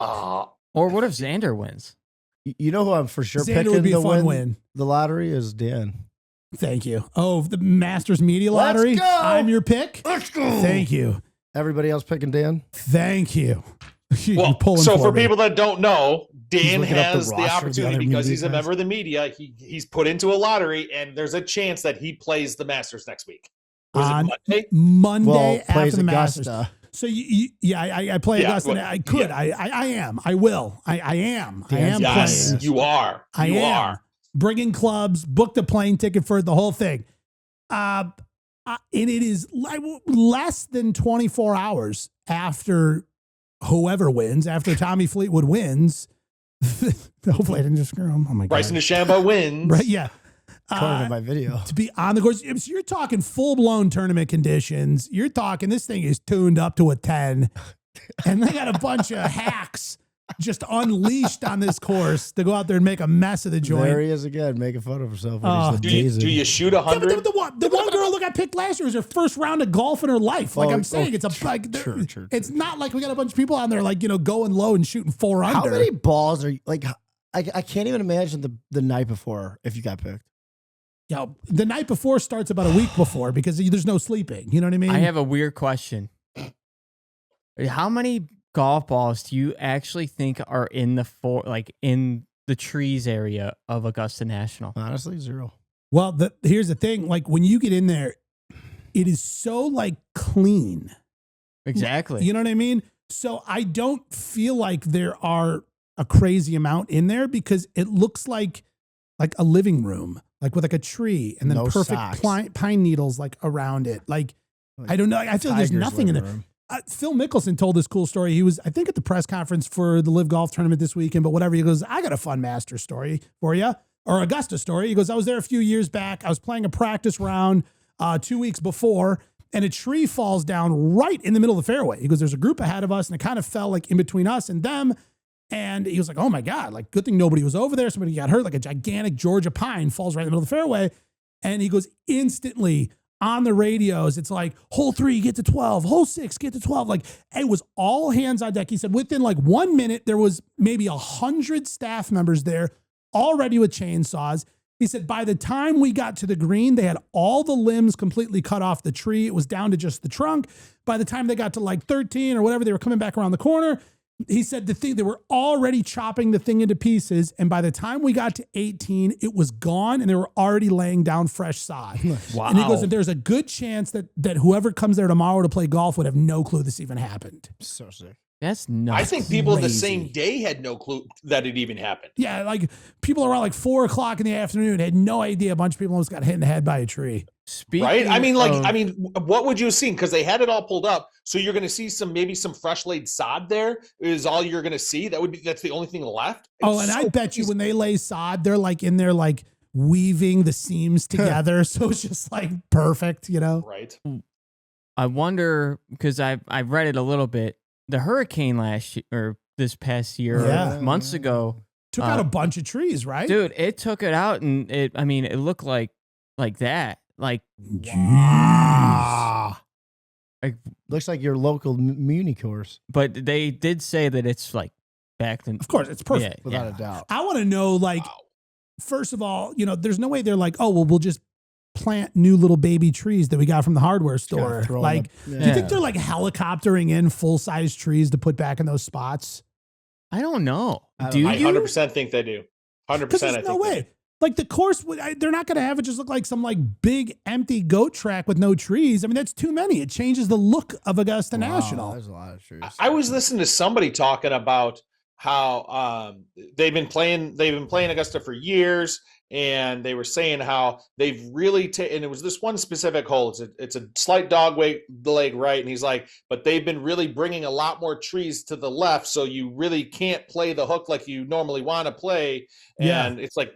Uh, Or what if Xander wins? You know who I'm for sure Xander picking would be a to fun win win. the lottery is Dan. Thank you. Oh, the Masters Media Lottery. Let's go. I'm your pick. Let's go. Thank you. Everybody else picking Dan? Thank you. You're Well, pulling so for me. people that don't know, Dan looking up the has the roster of the opportunity other because media he's a guys. member of the media. He's put into a lottery, and there's a chance that he plays the Masters next week. Was it On Monday? Monday Well, after plays the Masters. Augusta. So I play Yeah, Augusta. well, I could. yeah. I am. I will. I am. I Dan's am Yes, playing. you are. I You am. are. Bringing clubs, booked a plane ticket for the whole thing. And it is less than 24 hours after whoever wins, after Tommy Fleetwood wins. Hopefully I didn't just screw him. Oh my God. Bryson DeChambeau wins. Right, yeah. According to my video. To be on the course. So you're talking full-blown tournament conditions. You're talking this thing is tuned up to a 10. And they got a bunch of hacks just unleashed on this course to go out there and make a mess of the joint. There he is again, making fun of himself. Oh. When Do he's you, do you shoot Yeah, but 100? the one girl look I picked last year was her first round of golf in her life. Like Oh, I'm saying, it's a true, it's not like we got a bunch of people on there like going low and shooting 4 How under. many balls are you, like? I can't even imagine the night before if you got picked. Yeah, the night before starts about a week before because there's no sleeping. You know what I mean? I have a weird question. How many golf balls do you actually think are in in the trees area of Augusta National? Honestly, 0. Well, here's the thing. Like when you get in there, it is so like clean. Exactly. You know what I mean? So I don't feel like there are a crazy amount in there because it looks like a living room, like with like a tree and then No perfect socks. pine needles like around it. Like I don't know. I feel like there's Tiger's nothing in living there. room. Phil Mickelson told this cool story. He was, I think, at the press conference for the Live Golf Tournament this weekend, but whatever. He goes, I got a fun Masters story for you, or Augusta story. He goes, I was there a few years back. I was playing a practice round 2 weeks before, and a tree falls down right in the middle of the fairway. He goes, there's a group ahead of us, and it kind of fell like in between us and them. And he was like, oh my God, like good thing nobody was over there. Somebody got hurt, like a gigantic Georgia pine falls right in the middle of the fairway. And he goes, instantly, on the radios, it's like hole 3, get to 12, hole 6, get to 12. Like it was all hands on deck. He said within like 1 minute, there was maybe 100 staff members there already with chainsaws. He said by the time we got to the green, they had all the limbs completely cut off the tree. It was down to just the trunk. By the time they got to like 13 or whatever, they were coming back around the corner. He said they were already chopping the thing into pieces. And by the time we got to 18, it was gone and they were already laying down fresh sod. Wow. And he goes, and there's a good chance that whoever comes there tomorrow to play golf would have no clue this even happened. So sick. That's nuts. I think people the crazy. same day had no clue that it even happened. Yeah, like people around like 4 o'clock in the afternoon had no idea a bunch of people almost got hit in the head by a tree. Speaking Right? I mean, of- what would you have seen? Because they had it all pulled up. So you're going to see maybe some fresh laid sod there is all you're going to see. That's the only thing left. Oh, and I bet you when they lay sod, they're like in there like weaving the seams together. So it's just like perfect, you know? Right. I wonder, because I've read it a little bit. The hurricane last year, or this past year, Yeah. or months ago, Took out a bunch of trees, right? dude, it took it out, and it looked like that. Like, Wow. Like- Looks like your local Muni course, but they did say that it's like back then. Of course, it's perfect. without Yeah. a doubt. I want to know, like, first of all, there's no way they're like, oh, well, we'll just plant new little baby trees that we got from the hardware store. throw 'em Like, up. do you Yeah. think they're like helicoptering in full-size trees to put back in those spots? I don't know. I don't Do know. I you? 100% think they do. 100%. Because I there's think no they way. do. Like the course, they're not going to have it just look like some like big empty goat track with no trees. I mean, that's too many. It changes the look of Augusta Wow, National. There's a lot of trees. I was listening to somebody talking about how they've been playing Augusta for years, and they were saying how they've really and it was this one specific hole. It's a slight dog leg right, and he's like, but they've been really bringing a lot more trees to the left, so you really can't play the hook like you normally want to play. Yeah. And it's like,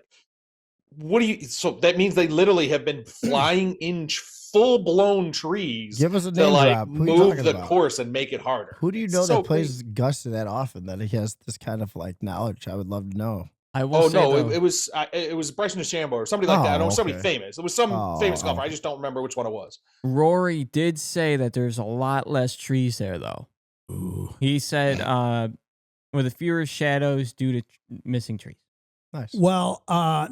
so that means they literally have been flying in full-blown trees Give us a to name like drop. Who you move talking the about? course and make it harder. Who do you know So that plays Augusta that often that he has this kind of like knowledge? I would love to know. I will Oh say, no, though, it was Bryson DeChambeau or somebody like that. I know somebody okay. famous. It was some famous golfer. oh. I just don't remember which one it was. Rory did say that there's a lot less trees there, though. Ooh. He said with fewer shadows due to missing trees. Nice. Well,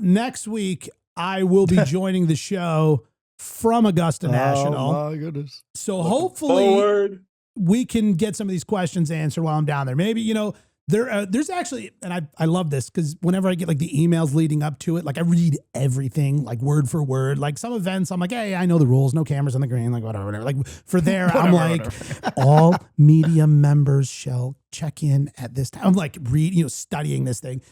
next week I will be joining the show from Augusta National. Oh my goodness. So hopefully Forward. we can get some of these questions answered while I'm down there. Maybe, there's actually, and I love this because whenever I get like the emails leading up to it, like I read everything like word for word. Like some events, I'm like, hey, I know the rules, no cameras on the green, like whatever. Like for there, I'm like, all media members shall check in at this time. I'm like studying this thing.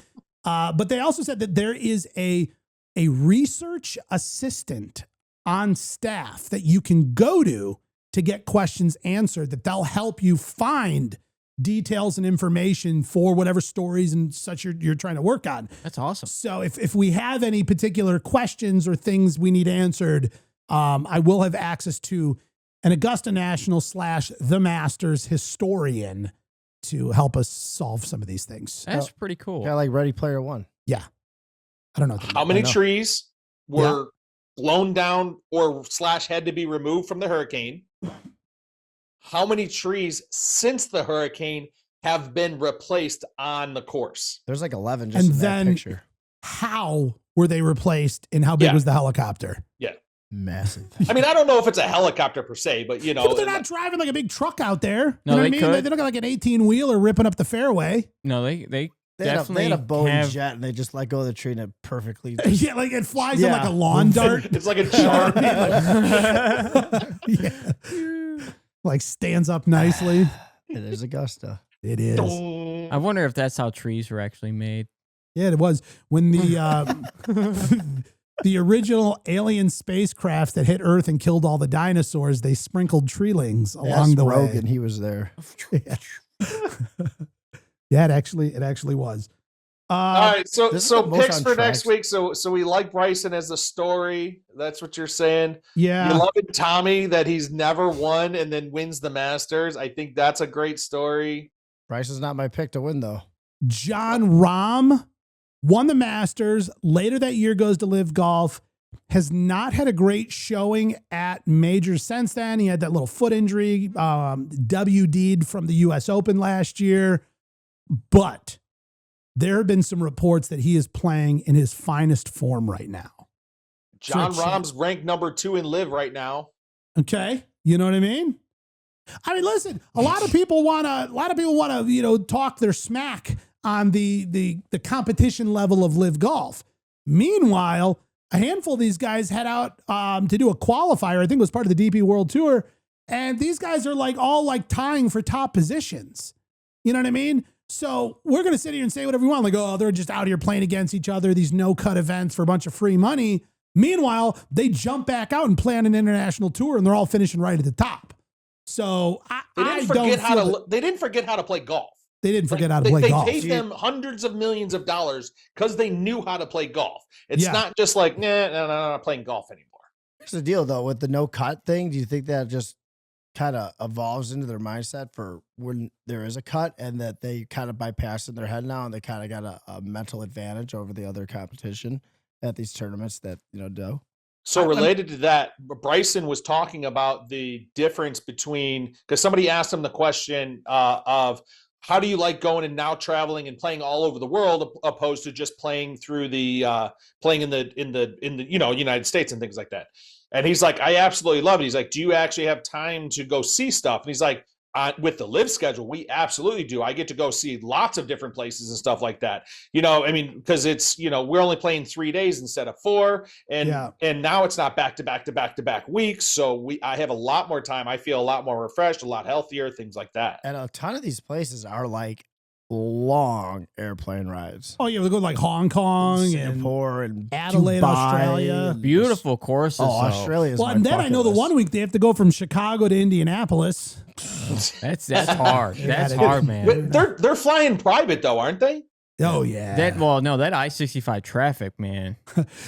But they also said that there is a research assistant on staff that you can go to get questions answered, that they'll help you find details and information for whatever stories and such you're trying to work on. That's awesome. So if we have any particular questions or things we need answered, I will have access to an Augusta National / the Masters historian to help us solve some of these things. That's pretty cool. Kind of like Ready Player One. Yeah. I don't know. How many trees were blown down or / had to be removed from the hurricane? How many trees since the hurricane have been replaced on the course? There's like 11 just in that picture. How were they replaced and how big was the helicopter? Yeah. Massive. I mean, I don't know if it's a helicopter per se, but but they're not driving like a big truck out there. No, you know they what I mean? could. They don't got like an 18-wheeler ripping up the fairway. No, they They definitely had a Boeing have, jet and they just let go of the tree and it perfectly. Yeah, like it flies in like a lawn dart. It's like a charm. Like stands up nicely. It is Augusta. It is. I wonder if that's how trees were actually made. Yeah, it was when the the original alien spacecraft that hit Earth and killed all the dinosaurs. They sprinkled treelings along the way. Rogan, he was there. Yeah, it actually was. All right, so this is the most picks on for track. next week. So we like Bryson as the story. That's what you're saying. Yeah. You love it, Tommy, that he's never won and then wins the Masters. I think that's a great story. Bryce is not my pick to win though. John Rahm won the Masters. Later that year goes to Live Golf. Has not had a great showing at majors since then. He had that little foot injury, WD'd from the U.S. Open last year. But there have been some reports that he is playing in his finest form right now. John Rahm's ranked number 2 in Live right now. Okay. You know what I mean? I mean, listen, a lot of people want to, talk their smack on the competition level of Live Golf. Meanwhile, a handful of these guys head out to do a qualifier. I think it was part of the DP World Tour. And these guys are all tying for top positions. You know what I mean? So we're going to sit here and say whatever we want. Like, oh, they're just out here playing against each other, these no-cut events for a bunch of free money. Meanwhile, they jump back out and play on an international tour, and they're all finishing right at the top. So they didn't forget how to play golf. They didn't forget how to play golf. They paid them hundreds of millions of dollars because they knew how to play golf. It's not just like, no, I'm not playing golf anymore. Here's the deal, though, with the no-cut thing. Do you think that just kind of evolves into their mindset for when there is a cut and that they kind of bypass in their head now and they kind of got a mental advantage over the other competition at these tournaments that, do? So related to that, Bryson was talking about the difference between, because somebody asked him the question of how do you like going and now traveling and playing all over the world opposed to just playing through the playing in the United States and things like that. And he's like, I absolutely love it. He's like, do you actually have time to go see stuff? And he's like, with the Live schedule, we absolutely do. I get to go see lots of different places and stuff like that. Because it's, we're only playing 3 days instead of 4. And now it's not back to back weeks. So I have a lot more time. I feel a lot more refreshed, a lot healthier, things like that. And a ton of these places are like long airplane rides. Oh, yeah, we go to like Hong Kong, Singapore, and Adelaide, Dubai, Australia. Beautiful courses. Australia is well, and then I know the 1 week they have to go from Chicago to Indianapolis. That's hard. That's hard, man. They're flying private though, aren't they? Oh yeah. That I-65 traffic, man.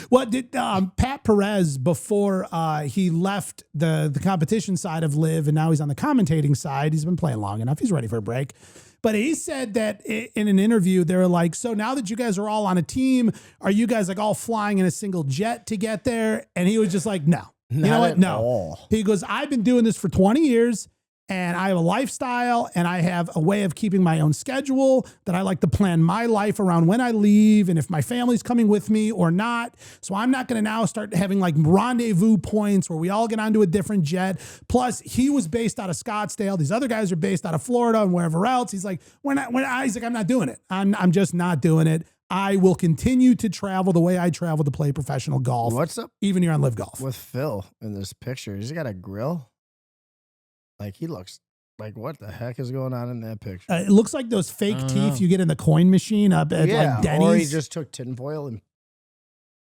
What did Pat Perez before he left the competition side of Live and now he's on the commentating side? He's been playing long enough. He's ready for a break. But he said that in an interview, they were like, so now that you guys are all on a team, are you guys like all flying in a single jet to get there? And he was just like, no. You know what? No. All. He goes, I've been doing this for 20 years. And I have a lifestyle and I have a way of keeping my own schedule that I like to plan my life around when I leave and if my family's coming with me or not. So I'm not going to now start having like rendezvous points where we all get onto a different jet. Plus, he was based out of Scottsdale. These other guys are based out of Florida and wherever else. He's like, he's like, I'm not doing it. I'm just not doing it. I will continue to travel the way I travel to play professional golf. What's up even here on Live Golf? with Phil in this picture? He's got a grill. Like he looks like what the heck is going on in that picture? It looks like those fake teeth you get in the coin machine up at like Denny's. Or he just took tinfoil and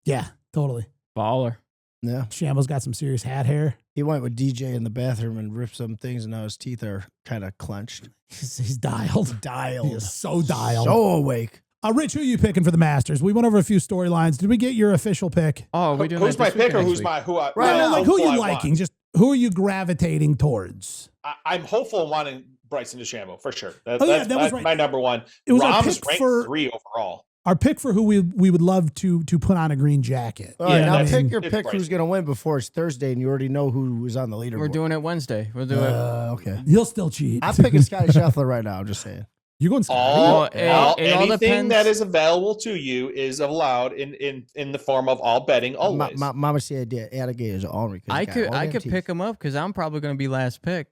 yeah, totally. Baller. yeah. Shambo's got some serious hat hair. He went with DJ in the bathroom and ripped some things, and now his teeth are kind of clenched. He's dialed. Dialed. He is so dialed. So awake. Rich, who are you picking for the Masters? We went over a few storylines. Did we get your official pick? Oh, we doing Who's that my this week pick or next who's week? my who? Right, No, like who are you I liking? want. Just who are you gravitating towards? I'm hopeful in wanting Bryson DeChambeau for sure. That was That's right. my number one. It was our Rahm's pick ranked for 3 overall. our pick for who we would love to put on a green jacket. All right, Yeah, now that's- pick your it's pick who's Bryson. going to win before it's Thursday, and you already know who is on the leaderboard. We're doing it Wednesday. We'll do it. Okay. He'll still cheat. I'm picking Scotty Scheffler right now. I'm just saying. You're going Scotty? it all Anything depends. that is available to you is allowed in the form of all betting always. Mama said alligators are ornery. I could pick him up because I'm probably going to be last pick.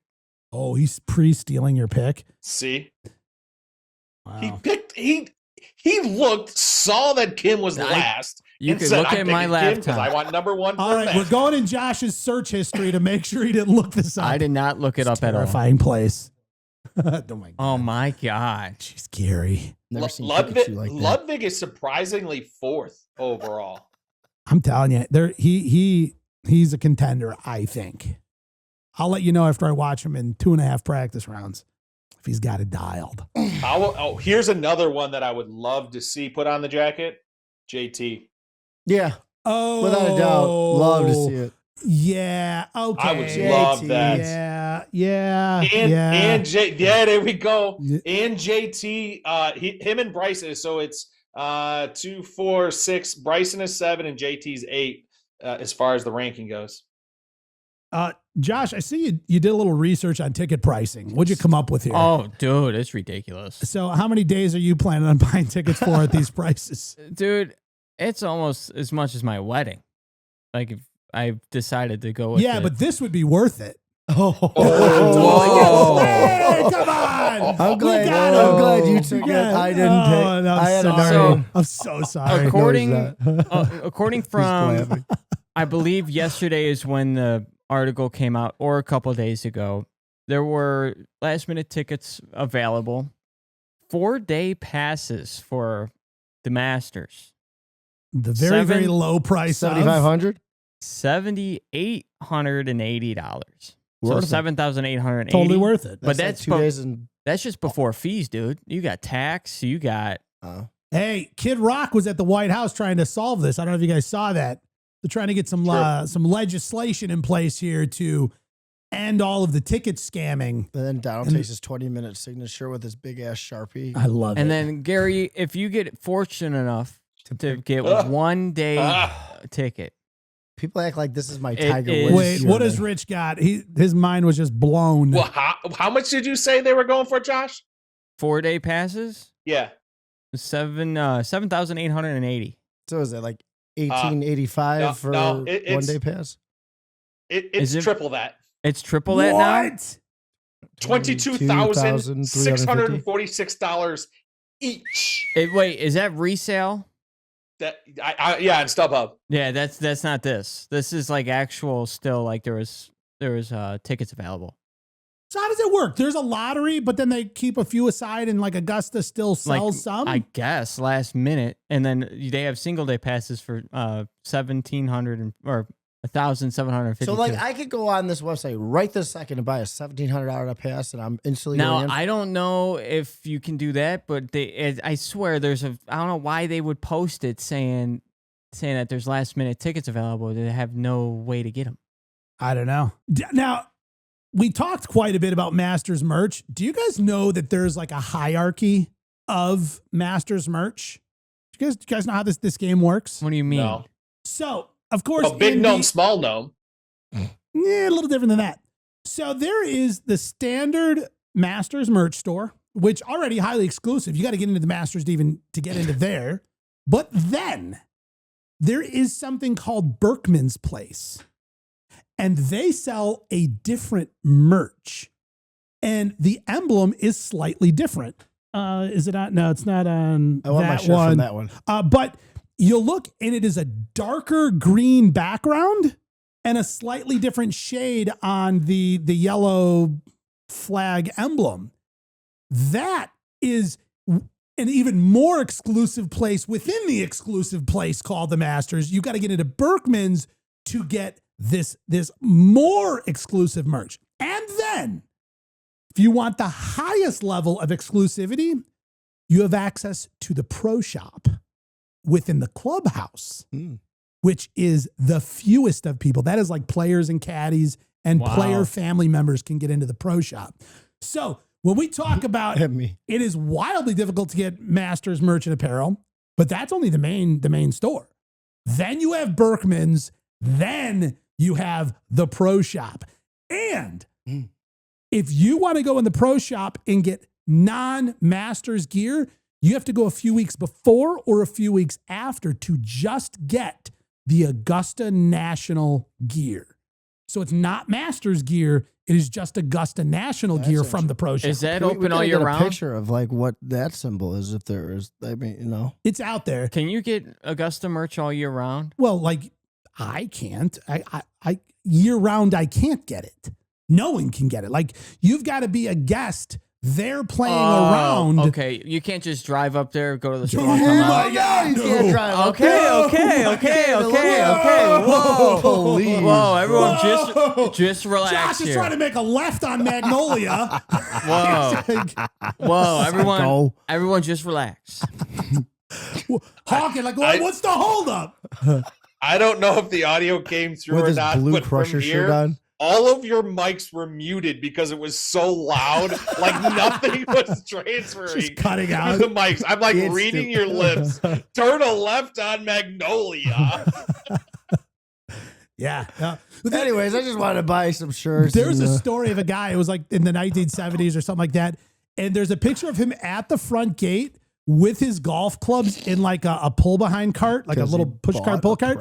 Oh, he's pre-stealing your pick. See, Wow. he saw that Kim was last. You and could said, look "I'm at my picking Kim 'cause laptop. I want number one. All right, we're going in Josh's search history to make sure he didn't look this up. I did not look it up at all. Terrifying place. Oh my God. Oh my god! She's scary. Never seen Ludwig, Pikachu like that. Ludwig is surprisingly 4th overall. I'm telling you, he's a contender, I think. I'll let you know after I watch him in 2.5 practice rounds if he's got it dialed. Here's another one that I would love to see put on the jacket. JT. Yeah, Oh, without a doubt. Love to see it. Yeah. Okay. I would love that. Yeah. There we go. Yeah. And JT, him and Bryson. So it's 2, 4, 6. Bryson is 7 and JT's 8 as far as the ranking goes. Josh, I see you did a little research on ticket pricing. What'd you come up with here? Oh, dude, it's ridiculous. So how many days are you planning on buying tickets for at these prices? Dude, it's almost as much as my wedding. Like if I've decided to go with Yeah, it. but this would be worth it. Whoa. Hey, come on! I'm glad. We got I'm him. glad you took it. Yeah. I didn't Oh, take. and I'm I had sorry. I'm so sorry. according from, I believe yesterday is when the article came out, or a couple of days ago. There were last minute tickets available, 4-day passes for the Masters. The very low price of $7,500. $7,880. So Worth it. $7,880. Totally worth it. But like that's 2 days and. that's just before fees, dude. You got tax. You got Hey, Kid Rock was at the White House trying to solve this. I don't know if you guys saw that. They're trying to get some legislation in place here to end all of the ticket scamming. And then Donald takes his 20-minute signature with his big ass Sharpie. I love it. And then Gary, if you get fortunate enough to get 1 day ticket, People act like this is my It Tiger is- Woods. Wait, what journey. has Rich got? His mind was just blown. Well, how much did you say they were going for, Josh? 4-day passes, Yeah. 7,880. So is that like 1885 for no, 1 it's- day pass? It's Is it- triple that. It's triple that now. What? $22,646 each. Wait, is that resale? That yeah, and StubHub. Yeah, that's not this. This is like actual. Still, like there was tickets available. So how does it work? There's a lottery, but then they keep a few aside, and like Augusta still sells some. I guess last minute, and then they have single day passes for 1,700 or 1,750. So like I could go on this website right this second and buy a $1,700 pass, and I'm instantly now going in. I don't know if you can do that, but I swear I don't know why they would post it saying that there's last minute tickets available. They have no way to get them. I don't know. Now, we talked quite a bit about Masters merch. Do you guys know that there's like a hierarchy of Masters merch? Do you guys know how this game works? What do you mean? No. So, of course, Well, big in gnome, the- small gnome. Yeah, a little different than that. So there is the standard Masters merch store, which already highly exclusive. You got to get into the Masters to get into there. But then there is something called Berkman's Place, and they sell a different merch, and the emblem is slightly different. Is it on? No, it's not on I want my shirt from that one. But you'll look, and it is a darker green background and a slightly different shade on the yellow flag emblem. That is an even more exclusive place within the exclusive place called the Masters. You got to get into Berkman's to get this more exclusive merch. And then, if you want the highest level of exclusivity, you have access to the pro shop within the clubhouse, which is the fewest of people. That is like players and caddies and player family members can get into the pro shop. So when we talk about it is wildly difficult to get Masters merch and apparel, but that's only the main store. Then you have Berkman's, then you have the pro shop. And if you want to go in the pro shop and get non-Masters gear, you have to go a few weeks before or a few weeks after to just get the Augusta National gear. So it's not Masters gear. It is just Augusta National gear from the pro shop. Is that open all year round? A picture of like what that symbol is, if there is. I mean, you know, it's out there. Can you get Augusta merch all year round? Well, like I can't. I year round I can't get it. No one can get it. Like you've got to be a guest. They're playing around. Okay, you can't just drive up there, go to the store, and come out. You can't drive. Okay. Whoa, everyone, just relax. Josh is trying to make a left on Magnolia. Whoa, everyone, just relax. Honking like, what's the holdup? I don't know if the audio came through with or his not, Blue but Crusher from here, shirt on. all of your mics were muted because it was so loud, like nothing was transferring. Just cutting out the mics. I'm like reading your lips. Turn a left on Magnolia. Yeah. Anyways, I just wanted to buy some shirts. There's a story of a guy. It was like in the 1970s or something like that. And there's a picture of him at the front gate with his golf clubs in like a pull behind cart, like a little push cart, pull cart.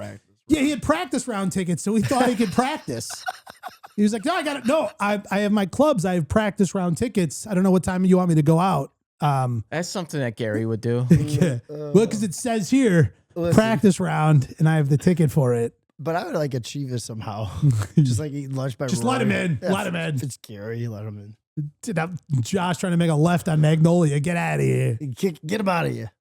Yeah, he had practice round tickets, so he thought he could practice. He was like, no, I got it. No, I have my clubs. I have practice round tickets. I don't know what time you want me to go out. That's something that Gary would do. Yeah. Well, because it says here, practice round, and I have the ticket for it. But I would like achieve this somehow. Just like eat lunch by Just Rory. let him in. Yeah, let him in. It's Gary. Let him in. Josh trying to make a left on Magnolia. Get out of here. Get him out of here.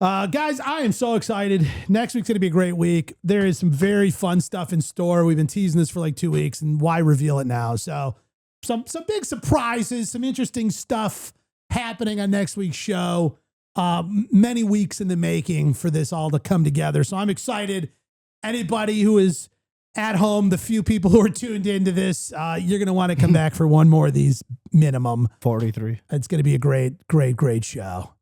Guys, I am so excited. Next week's going to be a great week. There is some very fun stuff in store. We've been teasing this for like 2 weeks, and why reveal it now? So some big surprises, some interesting stuff happening on next week's show. Many weeks in the making for this all to come together. So I'm excited. Anybody who is at home, the few people who are tuned into this, you're going to want to come back for one more of these minimum. 43. It's going to be a great show.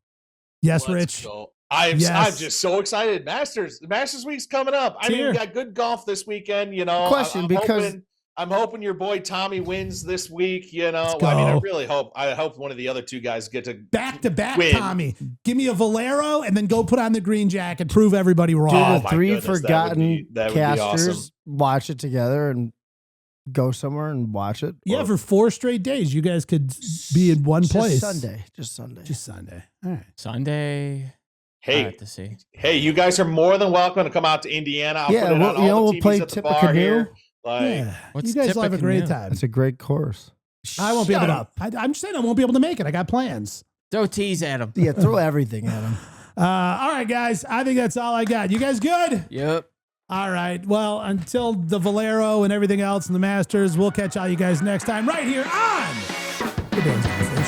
Yes, Rich? I'm just so excited. Masters week's coming up. I mean, we got good golf this weekend, you know. I'm hoping your boy Tommy wins this week, you know. I mean, I hope one of the other two guys get to back win. Tommy. Give me a Valero and then go put on the green jacket, prove everybody wrong. Do the three forgotten casters, awesome. Watch it together and go somewhere and watch it. Yeah, for 4 straight days, you guys could be in one place. Just Sunday. All right. Sunday. Hey, you guys are more than welcome to come out to Indiana. I'll put it on all the TVs play at the bar here. You guys will have a great time. It's a great course. I won't be able to. I'm just saying I won't be able to make it. I got plans. Throw teas at him. Yeah, throw everything at him. All right, guys. I think that's all I got. You guys good? Yep. All right. Well, until the Valero and everything else in the Masters, we'll catch all you guys next time right here on the Dance Golf World.